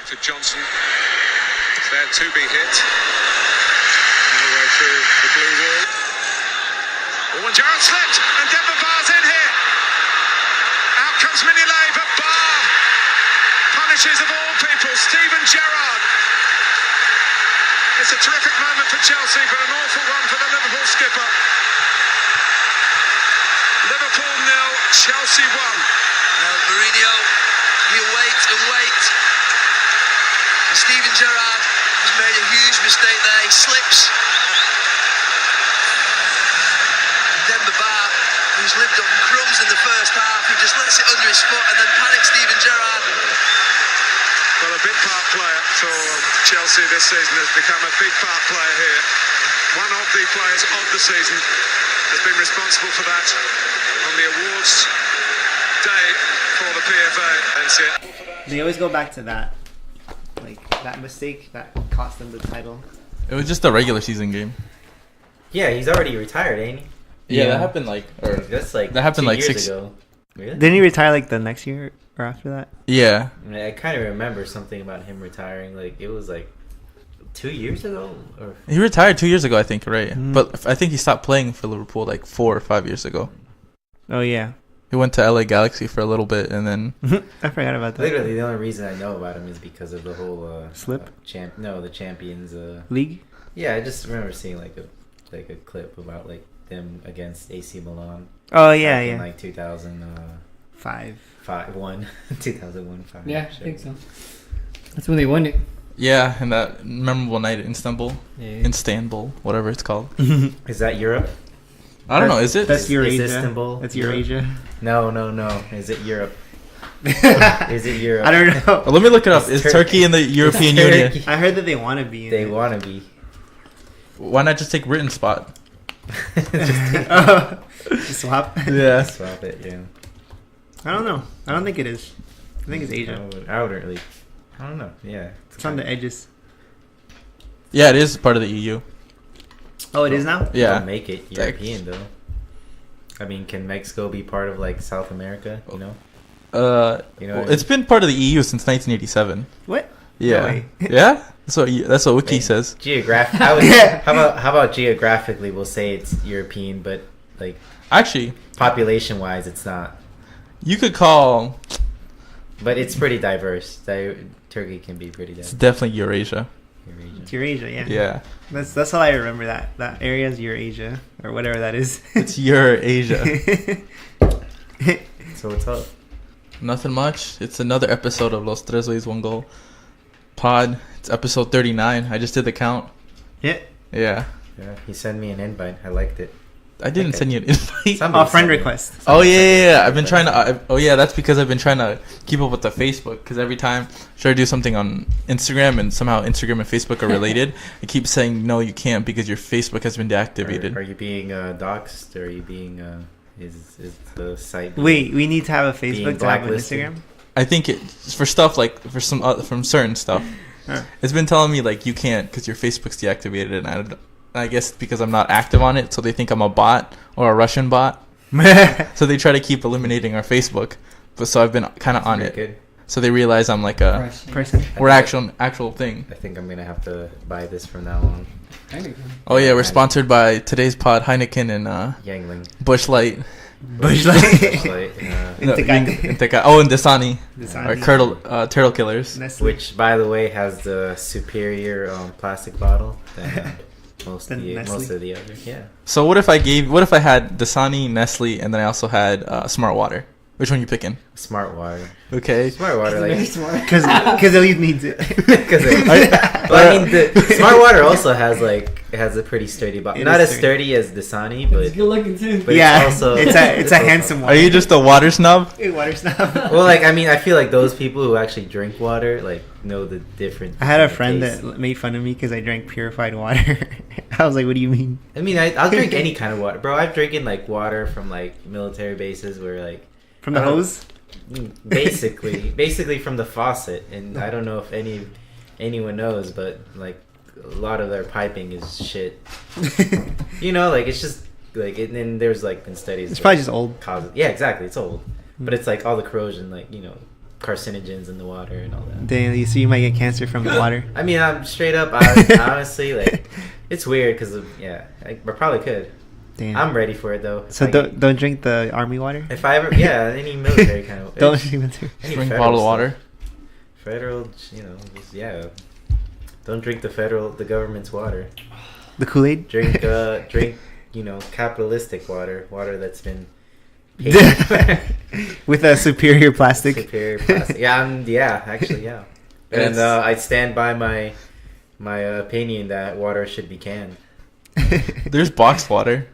to Johnson. It's there to be hit. All the way through the blue wall. Oh, and Gerrard slipped, and Demba Ba's in here. Out comes Mignolet, but Bar punishes of all people Steven Gerrard. It's a terrific moment for Chelsea, but an awful one for the Liverpool skipper. Liverpool 0, Chelsea 1. Mourinho, he'll wait and wait. And Steven Gerrard has made a huge mistake there. He slips. Demba Ba, who's lived on crumbs in the first half, he just lets it under his foot and then panics Steven Gerrard. Well, a big part player for Chelsea this season has become a big part player here. One of the players of the season has been responsible for that on the awards day for the PFA. They always go back to that, like that mistake that cost them the title. It was just a regular season game. Yeah, he's already retired, ain't he? Yeah, that happened that happened 2 like years 6 ago. Really? Didn't he retire like the next year or after that? Yeah. I kind of remember something about him retiring. Like it was like 2 years ago, or He retired 2 years ago, I think, right? But I think he stopped playing for Liverpool like 4 or 5 years ago. Oh yeah. He went to LA Galaxy for a little bit and then I forgot about that. literally the only reason I know about him is because of the whole Slip? the Champions League? Yeah, I just remember seeing like a clip about like them against AC Milan. Oh yeah, back yeah. in like 2005, 2001, 5. Yeah, I sure. think so. That's when they won it. yeah, and that memorable night in Istanbul, Yeah. Istanbul, whatever it's called. Is that Europe? I don't know, is it? That's Is Eurasia. Istanbul That's Europe? Eurasia. No. Is it Europe? Is it Europe? I don't know. Let me look it up. It's Is Turkey in the European Union? Turkey. I heard that they want to be. In They it. want to be. Why not just take Britain's spot? Just swap. Yeah. Swap it, yeah. I don't know. I don't think it is. I think it's Asia. I wouldn't really. I don't know. Yeah. It's on the edges. Yeah, it is part of the EU. Oh, it is now? Yeah. Don't make it European though. I mean, can Mexico be part of like South America? You know. You know what I mean? It's been part of the EU since 1987. What? Yeah. No way. Yeah? That's what Wiki says. How about geographically? We'll say it's European, but like Actually, population wise, it's not. you could call But it's pretty diverse. Turkey can be pretty it's diverse. definitely Eurasia. It's Eurasia, yeah. Yeah. That's all I remember. That area is Eurasia or whatever that is. It's Eurasia. So what's up? Nothing much. It's another episode of Los Tres Ways One Goal pod. It's episode 39. I just did the count. Yeah. Yeah. Yeah, he sent me an invite. I liked it. I didn't Okay. send you an invite. Somebody Oh, friend sent me- request. Oh somebody sent me yeah. a I've been friend trying to. That's because I've been trying to keep up with the Facebook. Because every time I try to do something on Instagram and somehow Instagram and Facebook are related, I keep saying no, you can't because your Facebook has been deactivated. Are you being doxxed? Or are you being is the site? Wait, we need to have a Being Facebook to have an blacklisted? Instagram? I think it's for stuff like for some from certain stuff. Huh. It's been telling me like you can't because your Facebook's deactivated, and I guess because I'm not active on it, so they think I'm a bot or a Russian bot. So they try to keep eliminating our Facebook, but so I've been kind of on Very it. good. So they realize I'm like a Person. we're actual thing. I think I'm gonna have to buy this from now on. Oh yeah, we're sponsored by today's pod Heineken and Yangling. Busch Light. Bush Light. No, Tecate. and Dasani, Dasani. our turtle killers. Nestle. Which, by the way, has the superior plastic bottle than most Than Nestle? of the others. Yeah. So what if I had Dasani, Nestle, and then I also had Smart Water? Which one you picking? Smart water. Okay. Smart water, like. Because Elliot needs it. Well, I mean, the Smart water also has a pretty sturdy bottle. It Not is as sturdy. sturdy as Dasani, It's but good looking too. But Yeah, it's also it's a also- handsome one. Are you just a water snob? Hey, water snob. Well, like I mean, I feel like those people who actually drink water like know the difference. I had a between the friend taste. that made fun of me because I drank purified water. I was like, "What do you mean?" I mean, I'll drink any kind of water, bro. I've drinking like water from like military bases where like From the I don't- hose? basically from the faucet, and I don't know if anyone knows, but like a lot of their piping is shit. You know, like it's just like and then there's like been studies. It's that probably just old. causes. Yeah, exactly. It's old, but it's like all the corrosion, like carcinogens in the water and all that. Damn, you see, you might get cancer from the water. I mean, I'm straight up. Honestly, like, it's weird because I probably could. Damn. I'm ready for it though. So don't drink the army water. If I ever, any military kind of. Don't drink military. Any Drink federal bottled stuff. water. Federal, just, don't drink the government's water. The Kool-Aid. Drink, capitalistic water that's been paid With a superior plastic. superior plastic. Actually. And I stand by my opinion that water should be canned. There's boxed water.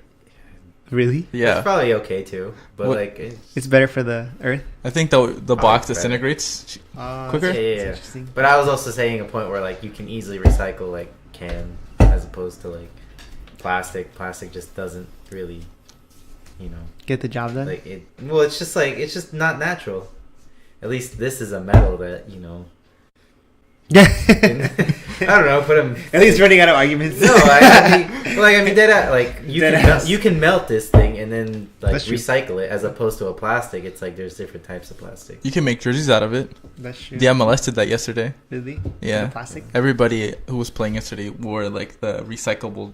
Really? Yeah. It's probably okay too, but What- like It's better for the earth. I think the box better. disintegrates Oh, quicker. yeah. Interesting. But I was also saying a point where like you can easily recycle like can as opposed to like plastic. Plastic just doesn't really, Get the job done. like it. Well, it's just not natural. At least this is a metal that Yeah. I don't know. Put them. At least running out of arguments. No, I mean, you Dead can ass. you can melt this thing and then like That's true. recycle it as opposed to a plastic. It's like there's different types of plastic. You can make jerseys out of it. That's true. The MLS did that yesterday. Really? Yeah. The plastic. Everybody who was playing yesterday wore like the recyclable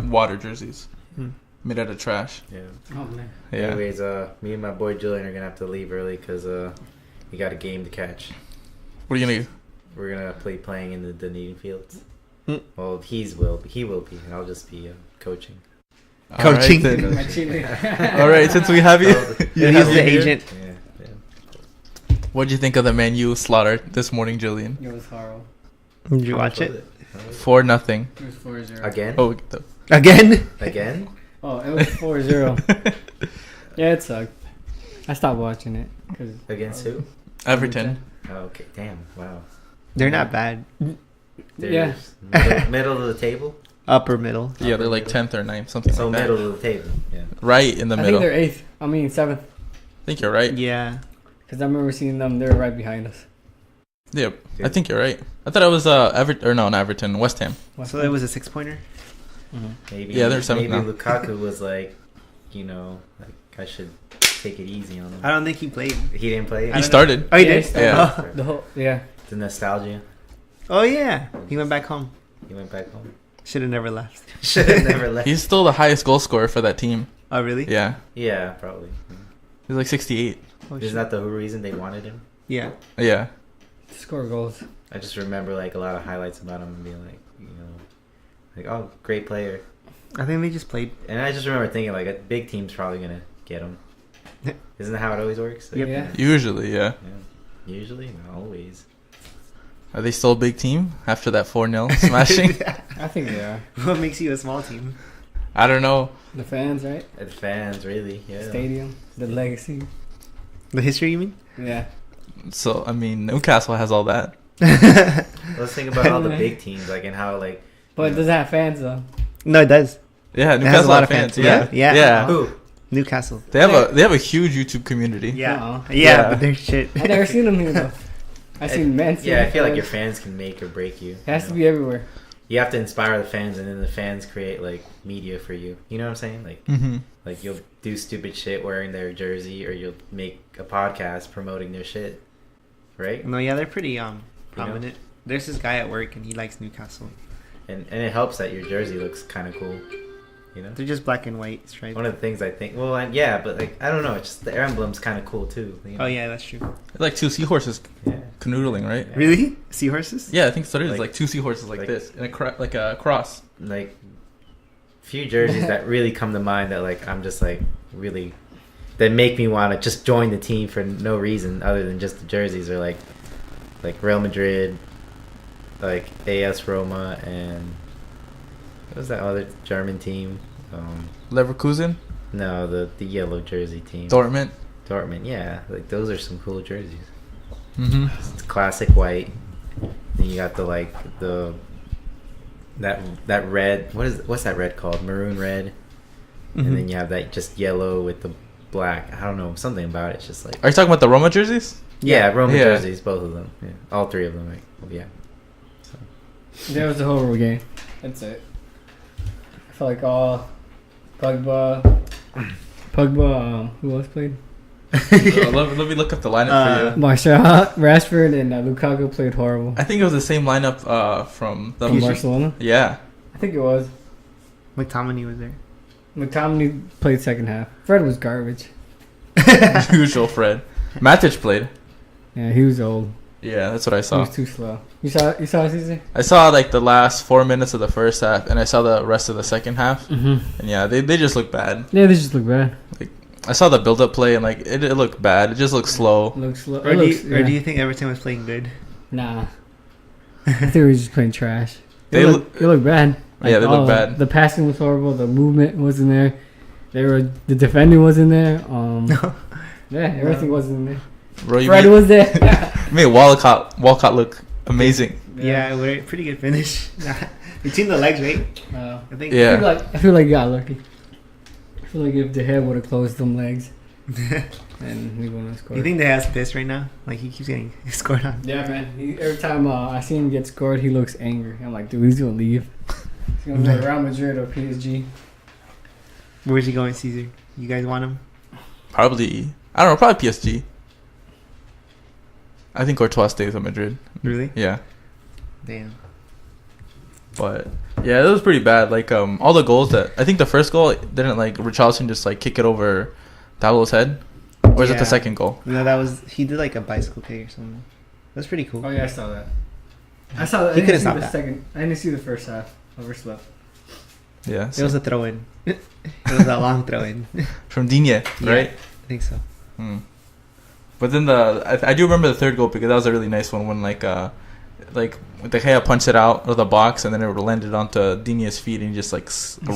water jerseys Hmm. made out of trash. Yeah. Oh man. Yeah. Anyways, me and my boy Julian are gonna have to leave early because we got a game to catch. What are you gonna do? We're gonna playing in the Dunedin fields. Hmm. Well, he will be, and I'll just be coaching. Coaching. All right, then. My cheerleader. All right, since we have you, Yeah, have he's you the here. agent. Yeah. What'd you think of the Man U slaughter this morning, Julian? It was horrible. Did you How much watch was it? How much? 4-0. It was 4-0. Again? Oh, Again? Again? Oh, it was 4-0. Yeah, it sucked. I stopped watching it. Cause Against who? Everton. Oh, okay. Damn. Wow. They're not bad. They're Yeah. middle of the table. Upper middle. Yeah, they're like 10th or 9th, something So like that. middle of the table. Yeah. Right in the I middle. think they're 8th. I mean 7th. I think you're right. Yeah. Because I remember seeing them. They were right behind us. Yep. I think you're right. I thought it was not Everton, West Ham. So it was a 6-pointer? Maybe. Yeah, they're seventh Maybe now. Lukaku was like, like I should take it easy on him. I don't think he played. He didn't play. He started. Oh, he Yeah, did? he started. Yeah. Oh. The whole The nostalgia. Oh, yeah. He went back home. He went back home. Should have never left. Should have never left. He's still the highest goal scorer for that team. Oh, really? Yeah. Yeah, probably. He's like 68. Oh, Isn't shit. that the reason they wanted him? Yeah. Yeah. score goals. I just remember like a lot of highlights about him and being like, oh, great player. I think they just played. And I just remember thinking like a big team's probably gonna get him. Isn't that how it always works? Like, Yep. Yeah. Usually, yeah. Yeah. Usually, not always. Are they still a big team after that 4-0 smashing? I think they are. What makes you a small team? I don't know. The fans, right? The fans, really, yeah. Stadium, the legacy. The history, you mean? Yeah. So, I mean, Newcastle has all that. Let's think about all the big teams, like and how like. But it doesn't have fans though. No, it does. Yeah, It Newcastle has a lot have of fans. Yeah, Yeah. yeah. Who? Newcastle. They have a huge YouTube community. Yeah. Uh-uh. Yeah, but they're shit. I've never seen them here though. I've seen Man City. Yeah, I feel like your fans can make or break you. It has you to know? be everywhere. You have to inspire the fans, and then the fans create like media for you. You know what I'm saying? Like, Mm-hmm. like you'll do stupid shit wearing their jersey, or you'll make a podcast promoting their shit, right? No, yeah, they're pretty prominent. There's this guy at work, and he likes Newcastle. And it helps that your jersey looks kind of cool. You know, They're just black and white stripes. one of the things I think. Well, yeah, but like I don't know. It's just the emblem's kind of cool too. You know? Oh yeah, that's true. Like two seahorses Yeah. canoodling, right? Yeah. Really? Seahorses? Yeah, I think so. It is Like- like two seahorses like like- this and like a cross. Like few jerseys that really come to mind that like I'm just like really that make me want to just join the team for no reason other than just the jerseys are like Real Madrid, like AS Roma, and what was that other German team? Leverkusen, No, the yellow jersey team. Dortmund. Dortmund, yeah, like those are some cool jerseys. Mm-hmm. It's classic white. Then you got that red. What's that red called? Maroon red. Mhm. And then you have that just yellow with the black. I don't know, something about it. It's just like Are you talking about the Roma jerseys? yeah, Roman Yeah. jerseys, both of them. Yeah, all three of them. Like, yeah. So, That was the whole game. That's it. I felt like all Pogba, who else played? Let me look up the lineup for you. Martial, Rashford, and Lukaku played horrible. I think it was the same lineup from Barcelona? Yeah. I think it was. McTominay was there. McTominay played second half. Fred was garbage. Usual Fred. Matic played. Yeah, he was old. Yeah, that's what I He saw. was too slow. You saw it, Cesar? I saw like the last 4 minutes of the first half, and I saw the rest of the second half. Mm-hmm. And yeah, they just look bad. Yeah, they just look bad. I saw the build-up play, and like it looked bad. It just looked slow. Looks slow. Or do you think Everton was playing good? Nah. I think we were just playing trash. They It looked bad. Yeah, they look bad. The passing was horrible. The movement wasn't there. The defending wasn't there. Yeah, everything wasn't there. Bro, Fred was there. you made Walcott look amazing. Yeah, we're pretty good finish. Between the legs, right? I think. Yeah. I feel like you got lucky. I feel like if the head would have closed them legs, and we wouldn't have scored. You think the head's pissed right now? Like he keeps getting scored on. Yeah, man. Every time I see him get scored, he looks angry. I'm like, dude, he's gonna leave. He's gonna go to Real Madrid or PSG. Where's he going, Caesar? You guys want him? Probably, I don't know, probably PSG. I think Courtois stays at Madrid. Really? Yeah. Damn. But yeah, it was pretty bad. Like all the goals that I think the first goal didn't like Richarlison just like kick it over Dalo's head, or is it Yeah. the second goal? No, that was he did like a bicycle kick or something. That's pretty cool. Oh yeah, I saw that. I saw that. He I could've didn't see stopped the that. second. I didn't see the first half. Overslept. Yeah, It was a throw in. It was a long throw in. from Digne, right? I think so. But then I do remember the third goal because that was a really nice one when like De Gea punched it out of the box and then it landed onto Digne's feet and he just like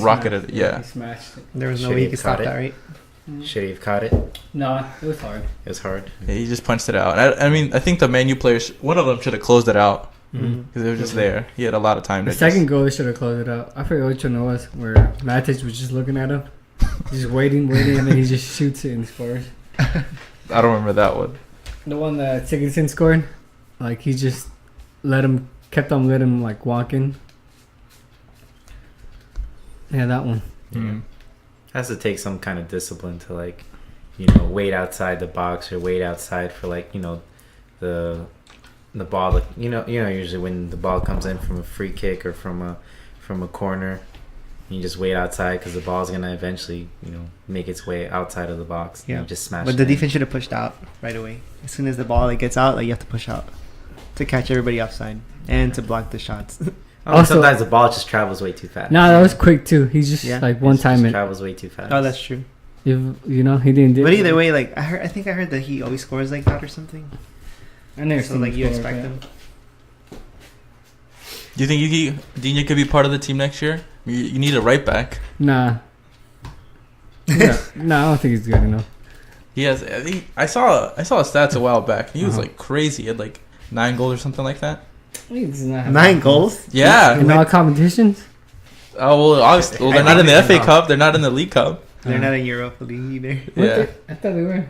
rocketed it. Yeah. He smashed it. There was no Should way he he could have caught stop it? that, right? Should he have caught it? No, it was hard. It was hard. Yeah, he just punched it out. I mean, I think the Man U players, one of them should have closed it out Mm-hmm. because it was just there. He had a lot of time. The to second goal, they should have closed it out. I forget which one it was, where Matic was just looking at him, just waiting, and then he just shoots it and scores. I don't remember that one. The one that Sigurdsson scored, like he just kept on letting him like walk in. Yeah, that one. Has to take some kind of discipline to like, wait outside the box or wait outside for like, the ball. Like, usually when the ball comes in from a free kick or from a corner, you just wait outside because the ball's gonna eventually, make its way outside of the box. Yeah, and just smash. But it the in. defense should have pushed out right away. As soon as the ball gets out, like you have to push out to catch everybody offside and to block the shots. Also- Sometimes the ball just travels way too fast. No, that was quick too. He just Yeah. like one time it. travels way too fast. Oh, that's true. If he didn't do. But either way, like I think I heard that he always scores like that or something. I never So seen like him you score expect like him. Do you think Digne could be part of the team next year? You need a right back. that. Nah. Yeah, no, I don't think he's good enough. He has. I saw his stats a while back. He was Uh-huh. like crazy. He had like 9 goals or something like that. He does not have 9 goals. Yeah. in all competitions. Oh well, obviously, I they're not in think the they FA know. Cup. They're not in the League Cup. They're not in Europa League either. Yeah. I thought they were.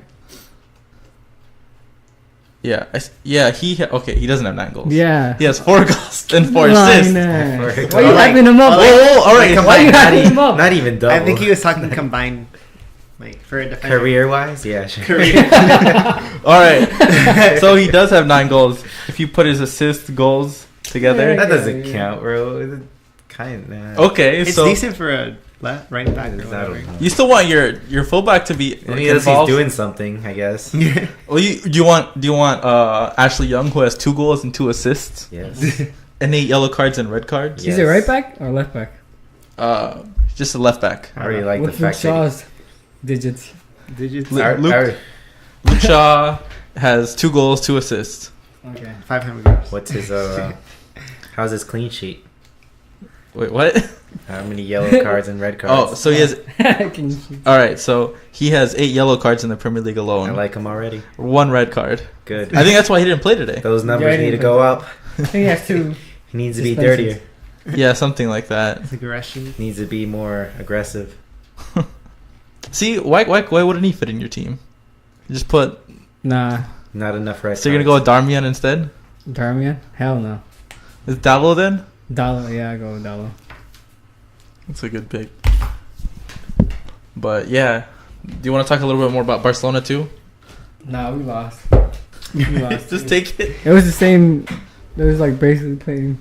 Yeah. He doesn't have 9 goals. Yeah. He has 4 goals and 4 Line assists. there. Four Why are you goals. hyping him up? Whoa, all right. Why are you hyping him up? Not even double. I think he was talking combined, like for a defender. career wise. Yeah, sure. Career. All right. So he does have 9 goals. If you put his assist goals together. That doesn't Yeah. count, bro. Kind of. Okay, It's so decent for a right back or I whatever. don't know. you still want your fullback to be I mean, he's involved. doing something, I guess. Yeah. Well, do you want Ashley Young, who has 2 goals and 2 assists Yes. and 8 yellow cards and red cards? Is it right back or left back? Just a left back. I already like the What's Luke fact that. Shaw's digits? Digits. Luke- Luke Shaw has 2 goals, 2 assists. Okay. 500 goals. What's his how's his clean sheet? Wait, what? How many yellow cards and red cards? Oh, so he has. Can you see? All right, so he has 8 yellow cards in the Premier League alone. I like him already. 1 red card. Good. I think that's why he didn't play today. Those Yeah, I numbers need to didn't go put up. I think he has 2. He needs to be Suspensions. dirtier. Yeah, something like that. It's aggression. Needs to be more aggressive. See, why wouldn't he fit in your team? You just put. Nah. Not enough red So you're gonna cards. go with Darmian instead? Darmian? Hell no. Is Dallo then? Dollar. Yeah, I go with Dollar. That's a good pick. But yeah, do you want to talk a little bit more about Barcelona too? No, we lost. We lost. Just take it. It was the same. It was like basically playing.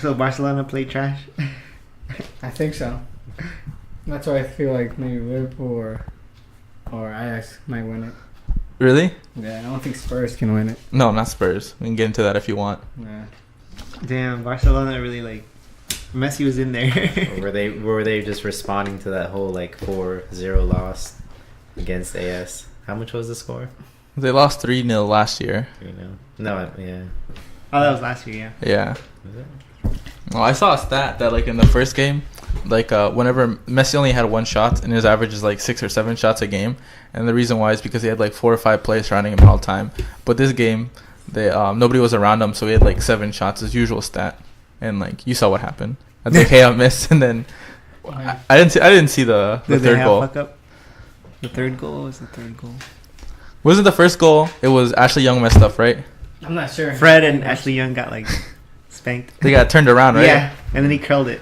So Barcelona played trash. I think so. That's why I feel like maybe Liverpool or Ajax might win it. Really? Yeah, I don't think Spurs can win it. No, not Spurs. We can get into that if you want. Yeah. Damn, Barcelona really like. Messi was in there. Or were they just responding to that whole like 4-0 loss against AS? How much was the score? They lost 3-0 last year. You know, no, yeah. Oh, that was last year, yeah. Yeah. Was it? Well, I saw a stat that like in the first game, like whenever Messi only had one shot and his average is like 6 or 7 shots a game, and the reason why is because he had like 4 or 5 players surrounding him all the time. But this game, they nobody was around him, so he had like 7 shots, his usual stat, and like you saw what happened. I think Gea missed, and then I didn't see the Did they third have goal. fuck up? The third goal. What was the third goal? Wasn't the first goal? It was Ashley Young messed up, right? I'm not sure. Fred and Ashley Young got like spanked. They got turned around, right? Yeah, and then he curled it.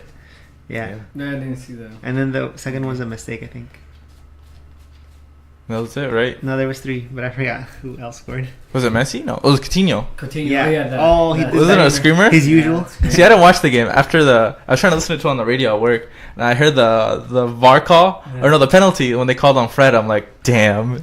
Yeah. No, I didn't see that. And then the second one was a mistake, I think. That was it, right? No, there was 3, but I forgot who else scored. Was it Messi? No, it was Coutinho. Continue. Yeah. Oh, yeah that, Oh, he that- did Wasn't it a screamer? His usual. See, I didn't watch the game after I was trying to listen to it on the radio at work, and I heard the VAR call or no, the penalty when they called on Fred. I'm like, damn.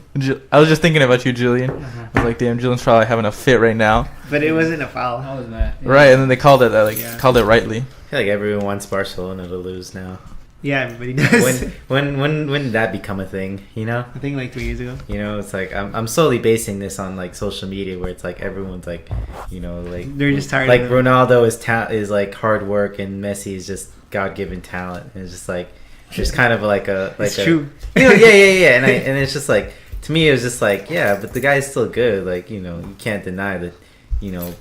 I was just thinking about you, Julian. Uh-huh. I was like, damn, Julian's probably having a fit right now. But it wasn't a foul. I was mad. Yeah. Right, and then they called it Yeah. called it rightly. I feel like everyone wants Barcelona to lose now. Yeah, everybody does. When did that become a thing? You know, I think like 3 years ago. you know, it's like I'm slowly basing this on like social media where it's like everyone's like, you know, like They're just tired like of them. Ronaldo is like hard work and Messi is just God-given talent. And it's just like there's kind of like a like It's a, true. You know, yeah, and it's just like to me it was just like yeah, but the guy's still good. Like you know, you can't deny that. You know,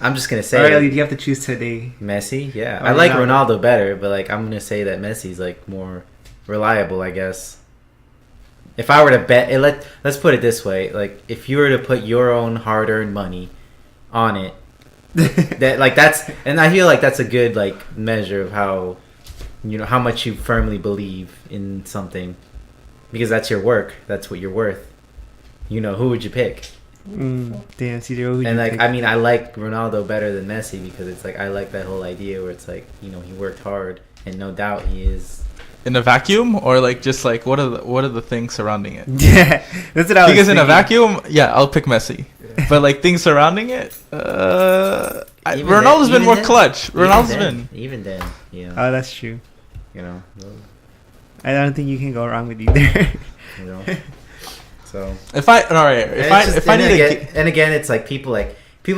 I'm just gonna say Or you have to choose today. Messi. Yeah, Or I like Ronaldo. Ronaldo better, but like I'm gonna say that Messi's like more reliable, I guess. If I were to bet, let's put it this way: like if you were to put your own hard-earned money on it, and I feel like that's a good like measure of how, you know, how much you firmly believe in something, because that's your work. That's what you're worth. You know, who would you pick? Damn, CJ. And like, I mean, I like Ronaldo better than Messi because it's like I like that whole idea where it's like, you know, he worked hard, and no doubt he is. In a vacuum, or like just like what are the things surrounding it? Yeah, that's what I was Because in a thinking. vacuum, yeah, I'll pick Messi. But like things surrounding it, Ronaldo's been more clutch. Ronaldo's been. Even then, you know, Oh, that's true. you know, I don't think you can go wrong with either. you know. So If I need and again, it's like people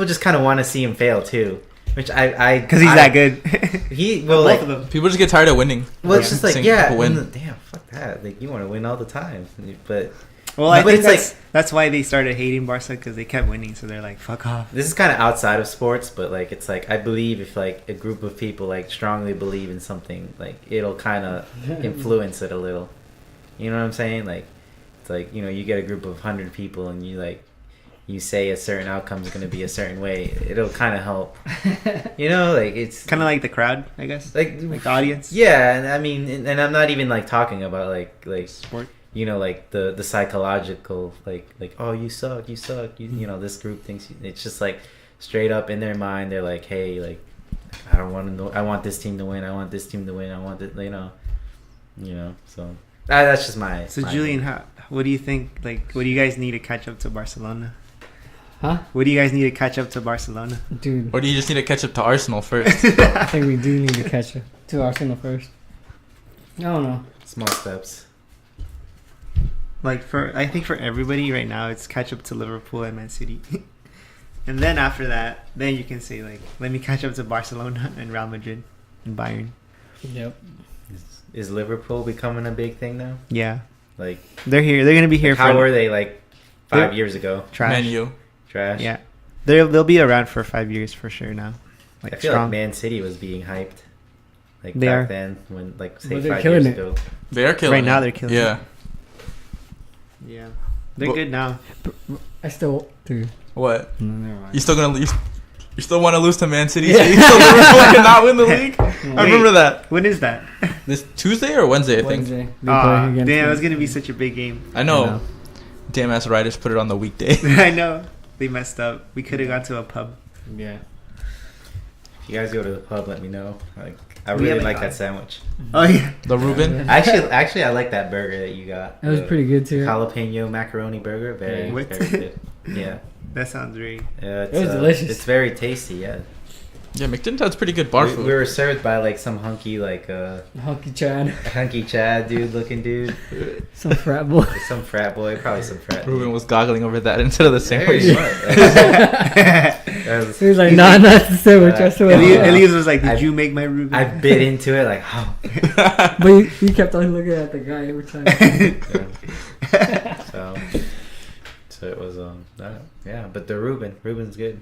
just kind of want to see him fail too, which I Because he's that good. like Both of them. people just get tired of winning. well, it's just like Seeing yeah, people win. damn, fuck that. Like you want to win all the time, but Well, I But think it's that's why they started hating Barca because they kept winning. So they're like, fuck off. this is kind of outside of sports, but like it's like I believe if like a group of people like strongly believe in something, like it'll kind of influence it a little. You know what I'm saying? Like it's like, you know, you get a group of 100 people and you say a certain outcome is going to be a certain way. It'll kind of help. You know, like it's Kind of like the crowd, I guess. like the audience. Yeah, and I mean, and I'm not even like talking about like Sport. you know, like the psychological like oh you suck you know, this group thinks it's just like straight up in their mind they're like, hey, like I don't want to know, I want this team to win, I want this team to win, I want it, you know, so that's just my. So my Julian, opinion. what do you think? Like, what do you guys need to catch up to Barcelona? Huh? What do you guys need to catch up to Barcelona? Dude, Or do you just need to catch up to Arsenal first? I think we do need to catch up to Arsenal first. I don't know. Small steps. Like I think for everybody right now, it's catch up to Liverpool and Man City, and then after that, then you can say like, let me catch up to Barcelona and Real Madrid and Bayern. Yep. Is Liverpool becoming a big thing now? Yeah, Like they're here. They're gonna be here how for were they like 5 They're- years ago? trash. Man U. Trash. Yeah, they'll be around for 5 years for sure now. Like I feel strong. like Man City was being hyped. Like They back are. then, when like say But they're 5 killing years it. ago. They are killing Right it. now they're killing Yeah. Yeah, they're Well- good now. I still, dude. What? No, never mind. You still gonna lose? You still want to lose to Man City? Yeah. You still Liverpool cannot win the league? I remember that. When is that? This Tuesday or Wednesday, I think. Wednesday. They play Ah, against damn, them. it's gonna be such a big game. I know. Damn ass riders put it on the weekday. I know. They messed up. We could have gone to a pub. Yeah. If you guys go to the pub, let me know. Like, I We really haven't like gone. that sandwich. Oh, yeah. The Ruben. Actually, I like that burger that you got. That was The pretty good too. Jalapeno macaroni burger, very, What? very good. Yeah, That sounds very... it's, It was delicious. It's very tasty. Yeah, Yeah, McDonald's has pretty good bar we food. were served by like some hunky Hunky Chad. hunky Chad dude looking dude, Some frat boy. some frat boy, probably some frat. Ruben dude. was goggling over that instead of the Very sandwich. smart. That was- He was like, nah, not the sandwich. I swear. Elias was like, did I- you make my Ruben? I bit into it like, oh. But you kept on looking at the guy every time. Yeah. So it was yeah, but the Ruben's good.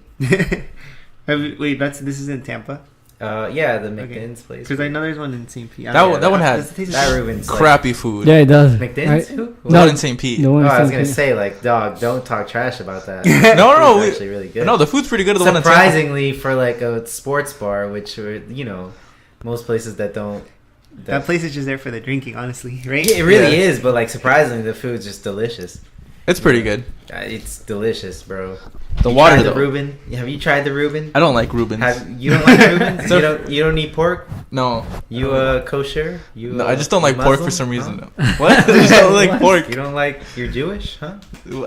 Wait, this is in Tampa? Yeah, the McDin's place. Because I know there's one in St. Pete. That one had Does it taste that like- Ruben's like- Crappy food. Yeah, it does. McDin's? Right? Who? Not in St. Pete. The Oh, one I was in gonna St. say like, dog, don't talk trash about that. No, It's we- actually really good. No, the food's pretty good at the one in Tampa. Surprisingly, for like a sports bar, which are most places that don't. That place is just there for the drinking, honestly, right? It really Yeah. is, but like surprisingly, the food's just delicious. It's pretty good. It's delicious, bro. The You water tried the though. Reuben? Have you tried the Reuben? I don't like Rubens. You don't like Reubens? So- You don't eat pork? No. You kosher? You No, I just don't like pork for Muslim? some reason. Huh? What? I just don't like What? pork. You don't like you're Jewish, huh?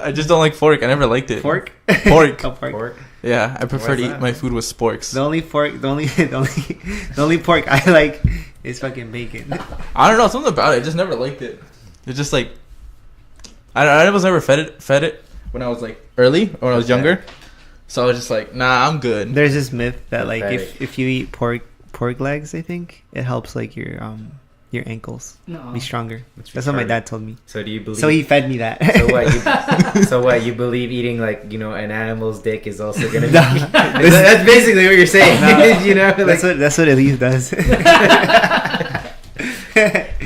I just don't like pork. I never liked it. Pork? Pork. Oh, pork. Pork. Yeah, I prefer Why's to eat that? my food with sporks. The only pork I like is fucking bacon. I don't know, something about it. I just never liked it. It's just like I was never fed it when I was like early or when I was younger. So I was just like, nah, I'm good. There's this myth that like Pathetic. if you eat pork legs, I think it helps like your ankles No. be stronger. That's That's what my retarded. dad told me. So do you believe? So he fed me that. So what? You believe eating like an animal's dick is also gonna be? No. That's basically what you're saying. That's what Elise does.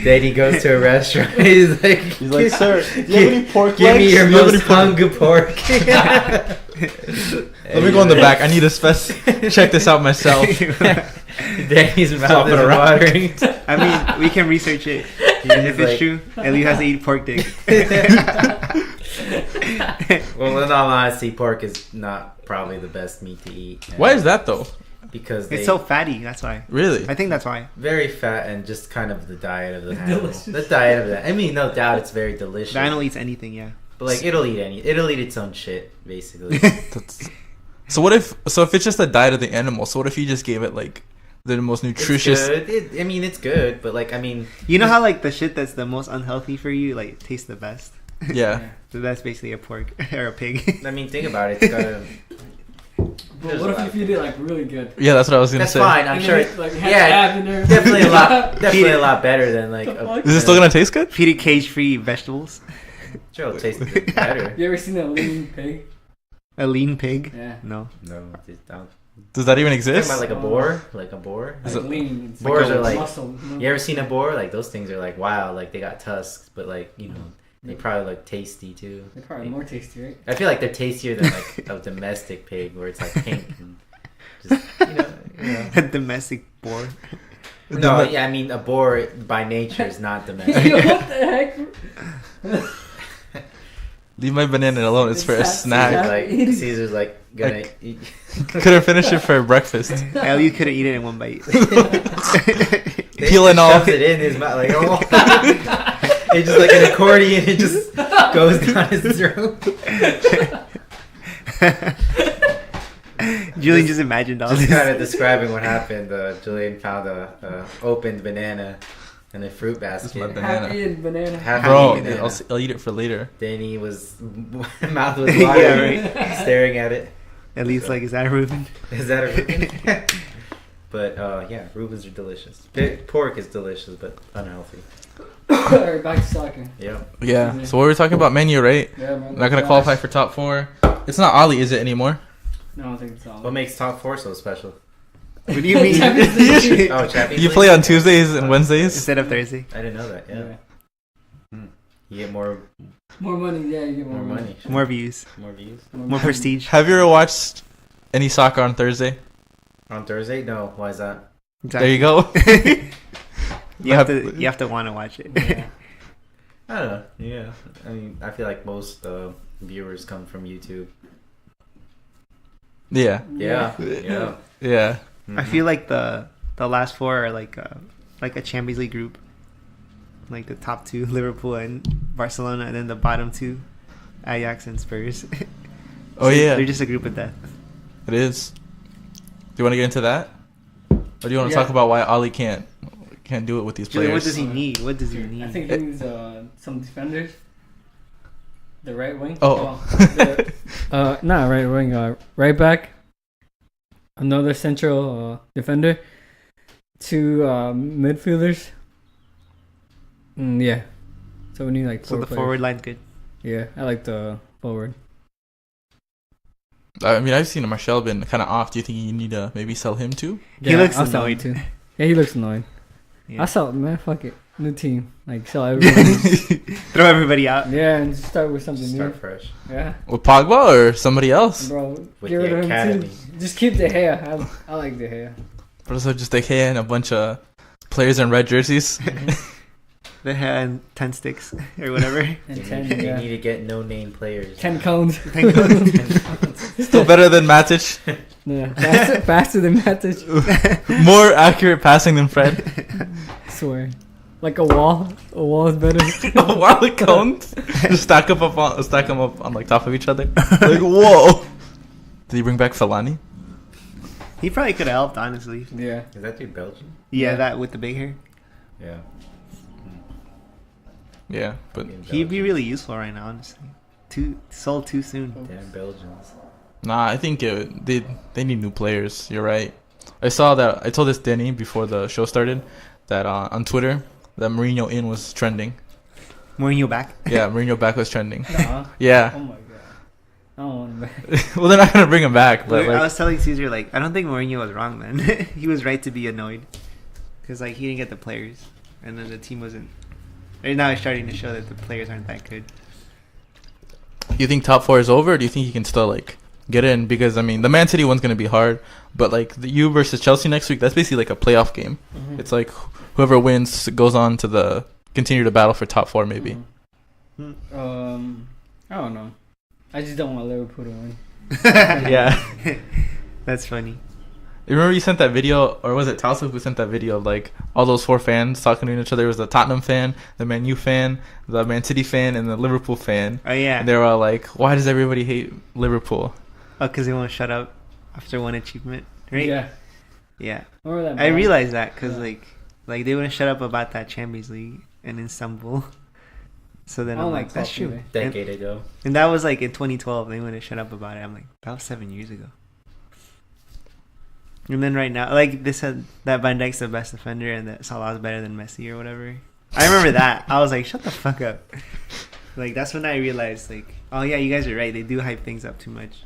Then he goes to a restaurant. He's like, sir, do you have any pork give me legs? your Do you have any most pork-" hungry pork. Let me go in the back. I need to check this out myself. Danny's mouth Flop it is around. watering. I mean, we can research it. He's If it's like- true, Elise has to eat pork dick. Well, in all honesty, pork is not probably the best meat to eat. Why is that though? Because It's so fatty. That's why. Really? I think that's why. very fat and just kind of the diet of the It's animal. delicious. The diet of that. I mean, no doubt it's very delicious. The animal eats anything. Yeah. But like it'll eat its own shit, basically. So if it's just the diet of the animal, so what if you just gave it like the most nutritious? It's good. It's good, but like You know how like the shit that's the most unhealthy for you like tastes the best. Yeah. So that's basically a pork or a pig. I mean, think about it. It's got a, But what if you did it like really good? Yeah, that's what I was gonna that's say. fine. I'm And sure. then, like, have Yeah, ab in there. definitely a lot better than like. Is it still gonna taste good? Feed it cage-free vegetables. Sure, it'll taste better. You ever seen a lean pig? A lean pig. Yeah. No. No, just don't. Does that even Talking exist? about like a boar, like a boar. Is Like it- lean. It's Boars like are a like- muscle. You ever seen a boar? Like those things are like wild. Like they got tusks, but like they probably look tasty too. They're probably more tasty, right? I feel like they're tastier than like a domestic pig, where it's like pink and just A domestic boar. No, yeah, I mean a boar by nature is not domestic. Yo, what the heck? Leave my banana alone. It's for a It's snack. not- Like Caesar's like gonna eat. Couldn't finish it for breakfast. Hell, you could have eaten it in one bite. Peel and all. Shoves it in his mouth like oh. It's just like an accordion. It just goes down his throat. Julian just imagined all Just this. kind of describing what happened. Julian found a opened banana in a fruit basket. my banana. Half-eaten banana. Half Bro, eaten banana. I'll eat it for later. Danny was mouth was Yeah, watering, right. staring at it. At least, like, is that a Ruben? Is that a Reuben? But yeah, Reubens are delicious. Pork is delicious, but unhealthy. Alright, back to soccer. Yep. Yeah. So what were we talking about? Menu, right? Yeah, man. Not gonna qualify for top 4. It's not Ali, is it anymore? No, I don't think it's all. What makes top 4 so special? What do you mean? Champions League. Oh, Champions You League? play on Tuesdays and Wednesdays. Instead of Thursday. I didn't know that. Yeah. You get more More money, yeah, you get more money. More views. More views. More prestige. Have you ever watched any soccer on Thursday? On Thursday? No. Why is that? There you go. You have to want to watch it. Yeah. I don't know. Yeah, I mean, I feel like most viewers come from YouTube. Yeah. Yeah, yeah. Yeah. I feel like the last four are like a Champions League group. Like the top two, Liverpool and Barcelona, and then the bottom two, Ajax and Spurs. Oh yeah. They're just a group of death. It is. Do you want to get into that, or do you want to talk about why Ali can't do it with these players? Julian, what does he need? What does he need? I think he needs some defenders. The right wing. Oh. Not right wing. Right back. Another central defender. Two midfielders. Yeah. So we need like so four the players. forward line's good. Yeah, I like the forward. I mean, I've seen Marcel been kind of off. Do you think you need to maybe sell him too? He looks I'll sell him annoyed. too. Yeah, he looks annoyed. Yeah. I'll sell it, man. Fuck it. New team. Like, sell everybody. Throw everybody out. Yeah, and just start with something Start new. fresh. Yeah. With Pogba or somebody else? Bro, With get rid the of him academy. too. Just keep the hair. I like the hair. But also just like hey, and a bunch of players in red jerseys. The hair and 10 sticks or whatever. And You 10, need, you yeah. need to get no-name players. 10 cones. Still better than Matic. Yeah, faster than Matic. More accurate passing than Fred. Swear. Like a wall. A wall is better. While it cones, just stack them up on like top of each other. Like whoa. Did he bring back Fellaini? He probably could have helped, honestly. Yeah. Is that dude Belgian? Yeah, Yeah. that with the big hair. Yeah. Yeah, but He'd be really useful right now, honestly. Sold too soon. Damn Belgians. nah, I think they need new players. You're right. I saw that. I told this Denny before the show started that on Twitter that Mourinho in was trending. Mourinho back. Yeah, Mourinho back was trending. Nuh-uh. Yeah. Oh my god. I don't want him back. Well, they're not gonna bring him back, but I like, was telling Caesar, like, I don't think Mourinho was wrong, man. He was right to be annoyed. Because, like, he didn't get the players. And then the team wasn't... Right now it's starting to show that the players aren't that good. you think top four is over, or do you think he can still like get in? Because I mean, the Man City one's gonna be hard, but like the you versus Chelsea next week, that's basically like a playoff game. Mhm. It's like whoever wins goes on to continue to battle for top four, maybe. Mhm. I don't know. I just don't want Liverpool to win. Yeah. That's funny. You remember you sent that video, or was it Talsa who sent that video of like all those four fans talking to each other? It was the Tottenham fan, the Man U fan, the Man City fan, and the Liverpool fan. Oh, yeah. And they were all like, "Why does everybody hate Liverpool?" Oh, because they won't shut up after one achievement, right? Yeah. Yeah. Remember that? I ball? realized that because, Yeah. like they wouldn't shut up about that Champions League in Istanbul. So then I I'm don't like, like that's talking, true. man. Decade ago. And that was like in 2012. They wouldn't shut up about it. I'm like, that was 7 years ago. And then right now, like they said that Van Dijk's the best defender and that Salah's better than Messi or whatever. I remember that. I was like, shut the fuck up. Like that's when I realized, like, oh yeah, you guys are right. They do hype things up too much.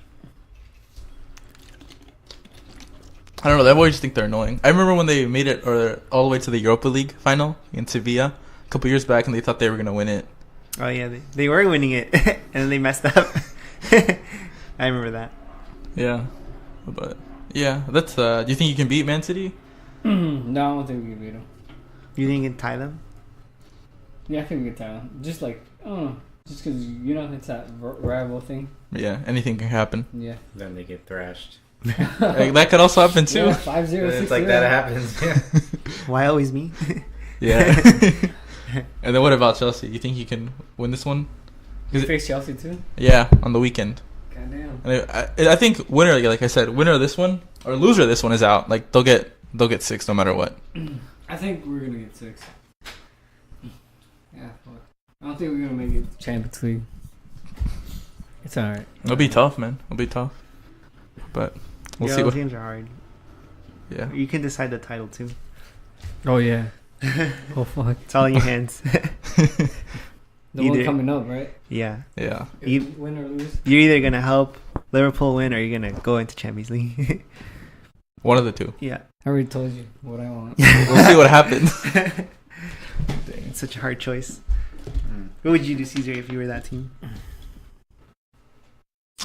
I don't know. I've always just think they're annoying. I remember when they made it all the way to the Europa League final in Sevilla a couple years back, and they thought they were gonna win it. Oh yeah, they were winning it, and then they messed up. I remember that. Yeah, but yeah, that's. Do you think you can beat Man City? No, I don't think we can beat them. You think you can tie them? Yeah, I think we can tie them. Just like, I don't know. Just because, you know, it's that rival thing. Yeah, anything can happen. Yeah. Then they get thrashed. Like, that could also happen too. Yeah, 5-0, 6-0. It's like that happens. Yeah. Why always me? Yeah. And then what about Chelsea? You think you can win this one? You face Chelsea too? Yeah, on the weekend. Goddamn. And I think winner, like I said, winner of this one or loser of this one is out. Like they'll get 6 no matter what. I think we're gonna get 6. Yeah, fuck. I don't think we're gonna make it Champions League. It's alright. It'll be tough, man. It'll be tough. But we'll Yeah, see those what. games are hard. Yeah. You can decide the title too. Oh yeah. Oh fuck. It's all in your hands. The one Either- coming up, right? Yeah. Yeah. You- Win or lose. You're either gonna help Liverpool win or you're gonna go into Champions League. One of the two. Yeah. I already told you what I want. We'll see what happens. It's such a hard choice. What would you do, Caesar, if you were that team?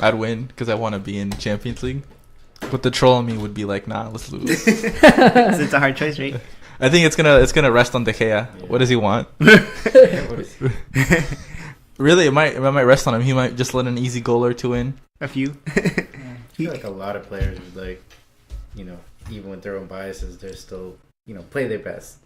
I'd win because I want to be in Champions League. But the troll in me would be like, nah, let's lose. So it's a hard choice, right? I think it's gonna rest on De Gea. Yeah. What does he want? What is- Really, it might rest on him. He might just let an easy goal or two in. A few. I feel like a lot of players would like, even with their own biases, they're still, play their best.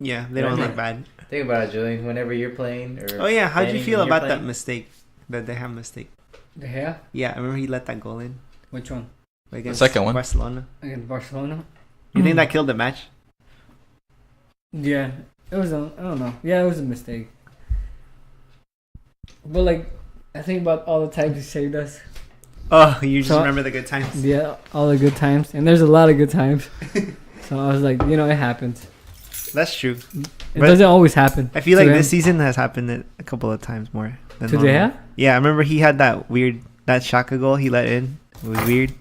Yeah, they don't Yeah. look bad. Think about it, Julian. Whenever you're playing, or Oh yeah, how'd you Danny, feel when you're about that playing- mistake? That they have mistake. The hair? Yeah, I remember he let that goal in Which one? against second one. Barcelona. Against Barcelona? You think that killed the match? Yeah. It was I don't know. Yeah, it was a mistake. But like, I think about all the times he saved us. Oh, you just So- remember the good times. Yeah, all the good times. And there's a lot of good times. So I was like, it happens. That's true. It But doesn't always happen. I feel to like them. this season has happened a couple of times more than To normal. De Gea? Yeah, I remember he had that Shaka goal he let in. It was weird.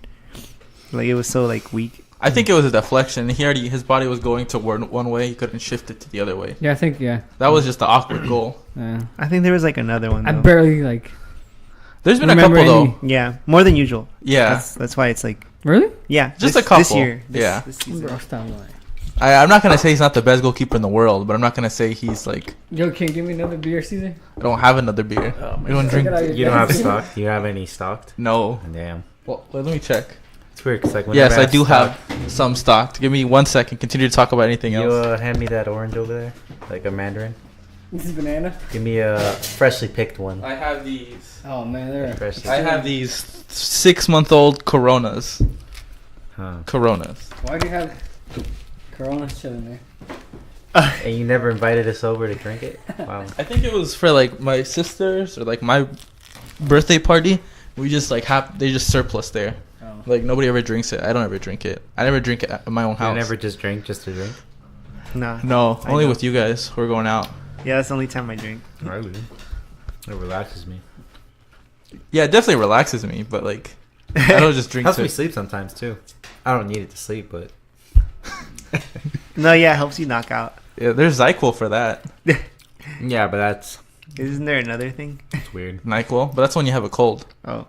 Like it was so like weak. I think it was a deflection. His body was going toward one way. He couldn't shift it to the other way. Yeah, I think, yeah. That was just the awkward goal. Yeah. I think there was like another one. I Though. barely, like... There's been a Remember couple any- though. Yeah, more than usual. Yeah, That's why it's like Really? yeah. Just this, a couple. this year. Yeah. This season. Bro, stop lying. I'm not gonna say he's not the best goalkeeper in the world, but I'm not gonna say he's like. Yo, can you give me another beer, Caesar? I don't have another beer. Oh, my You don't God. drink? Check it out. You don't have stock? Do you have any stocked? No. Damn. Well, let me check. It's weird because like Yes, whenever I do stock, have some stocked. Give me 1 second. Continue to talk about anything You else. hand me that orange over there, like a mandarin. This is banana? Give me a freshly picked one. I have these. Oh, man, they're... Freshly. I have these 6-month-old Coronas. Huh. Coronas. Why do you have Corona chilling there? And you never invited us over to drink it? Wow. I think it was for like my sisters or like my birthday party. We just like they just surplus there. Oh. Like nobody ever drinks it. I don't ever drink it. I never drink it at my own You house. never just drink just to drink? Nah. No, I only know. with you guys. We're going out. Yeah, that's the only time I drink. Really? It relaxes me. Yeah, it definitely relaxes me, but like I don't just drink Helps me it. sleep sometimes too. I don't need it to sleep, but No, yeah, it helps you knock out. Yeah, there's ZyQuil for that. yeah, but that's Isn't there another thing? weird. NyQuil, but that's when you have a cold. Oh,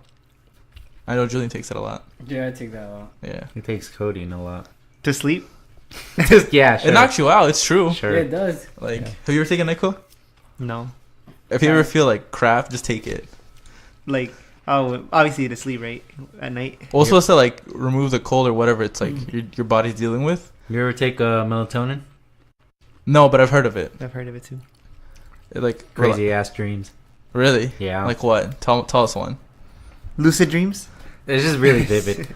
I know Julian takes it a lot. Yeah, I take that out. Yeah, It takes codeine a lot. to sleep? Yeah, sure. it knocks you out. It's true. Sure. Yeah, it does. Like, Yeah. have you ever taken NyQuil? No. If you ever feel like crap, just take it. Like, oh, obviously to sleep, right? At night. Well, it's supposed to like remove the cold or whatever it's like your body's dealing with. You ever take melatonin? No, but I've heard of it. I've heard of it too. It, like Crazy ass dreams. Really? Yeah. Like what? Tell us one. Lucid dreams? It's just really vivid.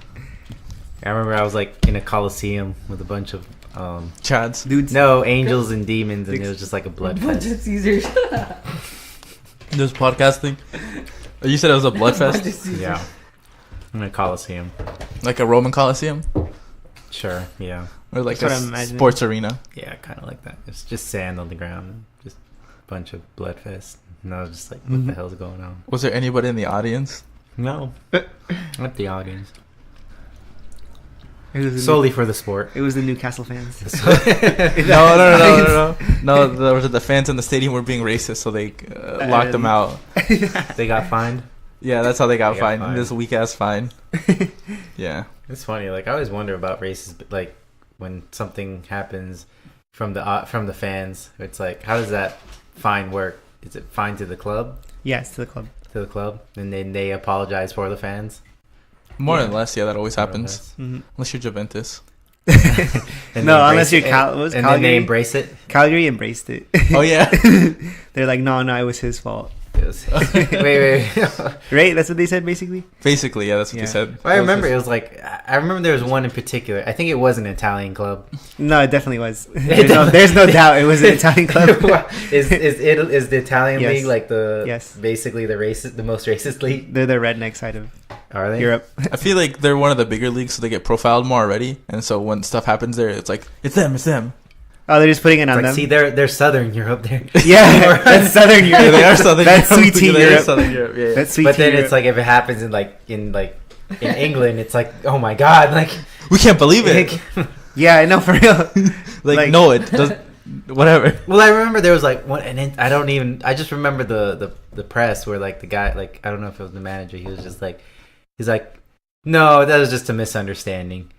I remember I was like in a coliseum with a bunch of Chads. Dudes. no angels and demons, and it was just like a blood Bunch fest. of Caesars. This podcasting. You said it was a blood Bunch fest, of Caesars. Yeah, in a coliseum. like a Roman Coliseum, Sure. Yeah. or like That's a what I'm imagining. sports arena. Yeah, kind of like that. It's just sand on the ground, just a bunch of blood fest. And I was just like, what the hell's going on? Was there anybody in the audience? No, not the audience. It was the Solely for the sport. It was the Newcastle fans. No. The fans in the stadium were being racist, so they locked them out. They got fined. Yeah, that's how they got They got fined. fined. This weak ass fine. Yeah. It's funny. Like I always wonder about races. Like when something happens from the fans, it's like, how does that fine work? Is it fine to the club? Yes, to the club. To the club, and then they apologize for the fans. More Yeah. or less, yeah, that always happens. hmm Unless you're Juventus. And No, they unless embrace you're it, Cal- what was and then they Calgary? embrace it. Calgary embraced it. Oh yeah. They're like, no, it was his fault. Wait. Right? That's what they said, basically? Basically, yeah, that's what Yeah. they said. I remember it was like, I remember there was one in particular. I think it was an Italian club. No, it definitely was. There's no doubt it was an Italian club. is the Italian Yes. league like the Yes. basically the most racist league? They're the redneck side of Are they? Europe. I feel like they're one of the bigger leagues, so they get profiled more already. And so when stuff happens there, it's like, it's them. Oh, they're just putting it on Like, them. see, they're Southern Europe there. Yeah, that's Southern Europe. Yeah, they are Southern That's Europe. sweet tea They are Europe. Southern Europe, yeah. That's sweet But tea then Europe. it's like if it happens in England, it's like, oh my god, like We can't believe it. Yeah, I know, for real. Like, no, it doesn't. Whatever. Well, I remember there was like one, and then I just remember the press where like the guy, like I don't know if it was the manager, he's like, no, that was just a misunderstanding.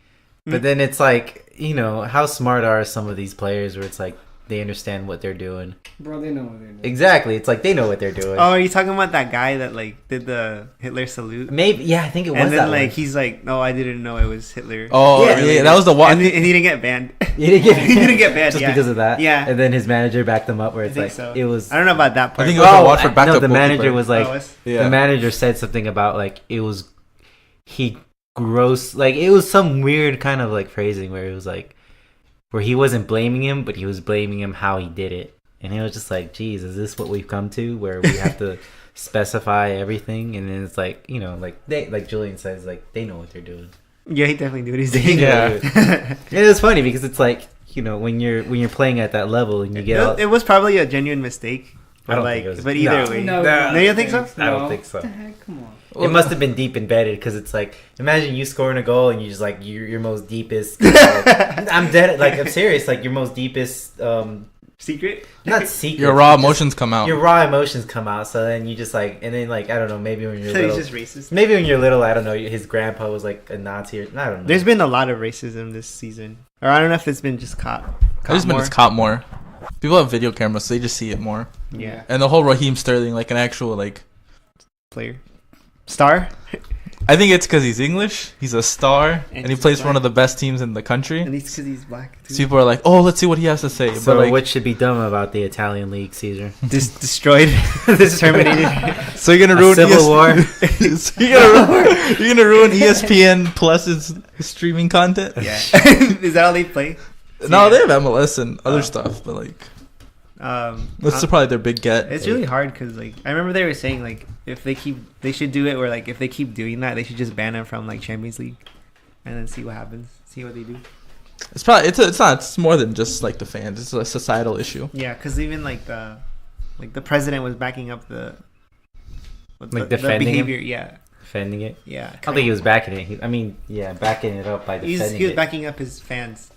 But then it's like, how smart are some of these players where it's like they understand what they're doing. Bro, they know what they're doing. Exactly. It's like they know what they're doing. Oh, are you talking about that guy that like did the Hitler salute? Maybe, yeah, I think it was And then that like one. he's like, no, I didn't know it was Hitler. Oh, Yeah. yeah, that was the one. And he didn't get banned. He didn't get, He didn't get banned, just yeah. because of that. Yeah. And then his manager backed him up where I it's think like so. it was. I don't know about that part. I think it was the Watford backup no, the manager goalkeeper. was like Oh, it's- Yeah. the manager said something about like it was he gross like it was some weird kind of like phrasing where it was like where he wasn't blaming him but he was blaming him how he did it, and it was just like, geez, is this what we've come to where we have to specify everything? And then it's like, like they, like Julian says, like they know what they're doing. Yeah, he definitely knew what he's They doing. know what they're doing. It was funny because it's like, when you're playing at that level and you get all, It was probably a genuine mistake. I don't like, think it was- but either no. way. No, No, you don't think so? I don't think so. What the heck? Come on. It must have been deep embedded because it's like, imagine you scoring a goal and you just like your most deepest. I'm dead. Like I'm serious. Like your most deepest. Secret? Not secret. Your raw just- emotions come out. Your raw emotions come out. So then you just like, and then like I don't know. Maybe when you're So he's little. just racist. Maybe when you're little, I don't know. His grandpa was like a Nazi, or I don't know. There's been a lot of racism this season. Or I don't know if it's been just caught It's been more. it's caught more. People have video cameras, so they just see it more. Yeah. And the whole Raheem Sterling, like an actual like. Player. Star? I think it's because he's English. He's a star, and he he's plays for black. one of the best teams in the country. At least because he's black. Too. So people are like, "Oh, let's see what he has to say." So but like, what should be done about the Italian league, Caesar? Destroyed. Terminated. so you're gonna A ruin civil war? so you're gonna ruin ESPN Plus's streaming content. Yeah. Is that all they play? No, they have MLS and other stuff, but like that's probably their big get. It's really hard because like I remember they were saying like if they should do it where like if they keep doing that they should just ban them from like Champions League, and then see what happens, see what they do. It's probably it's more than just like the fans. It's a societal issue. Yeah, because even like the president was backing up the defending him? behavior. Yeah, Defending it? yeah. I don't think he was backing it. Backing it up by defending He was it. backing up his fans,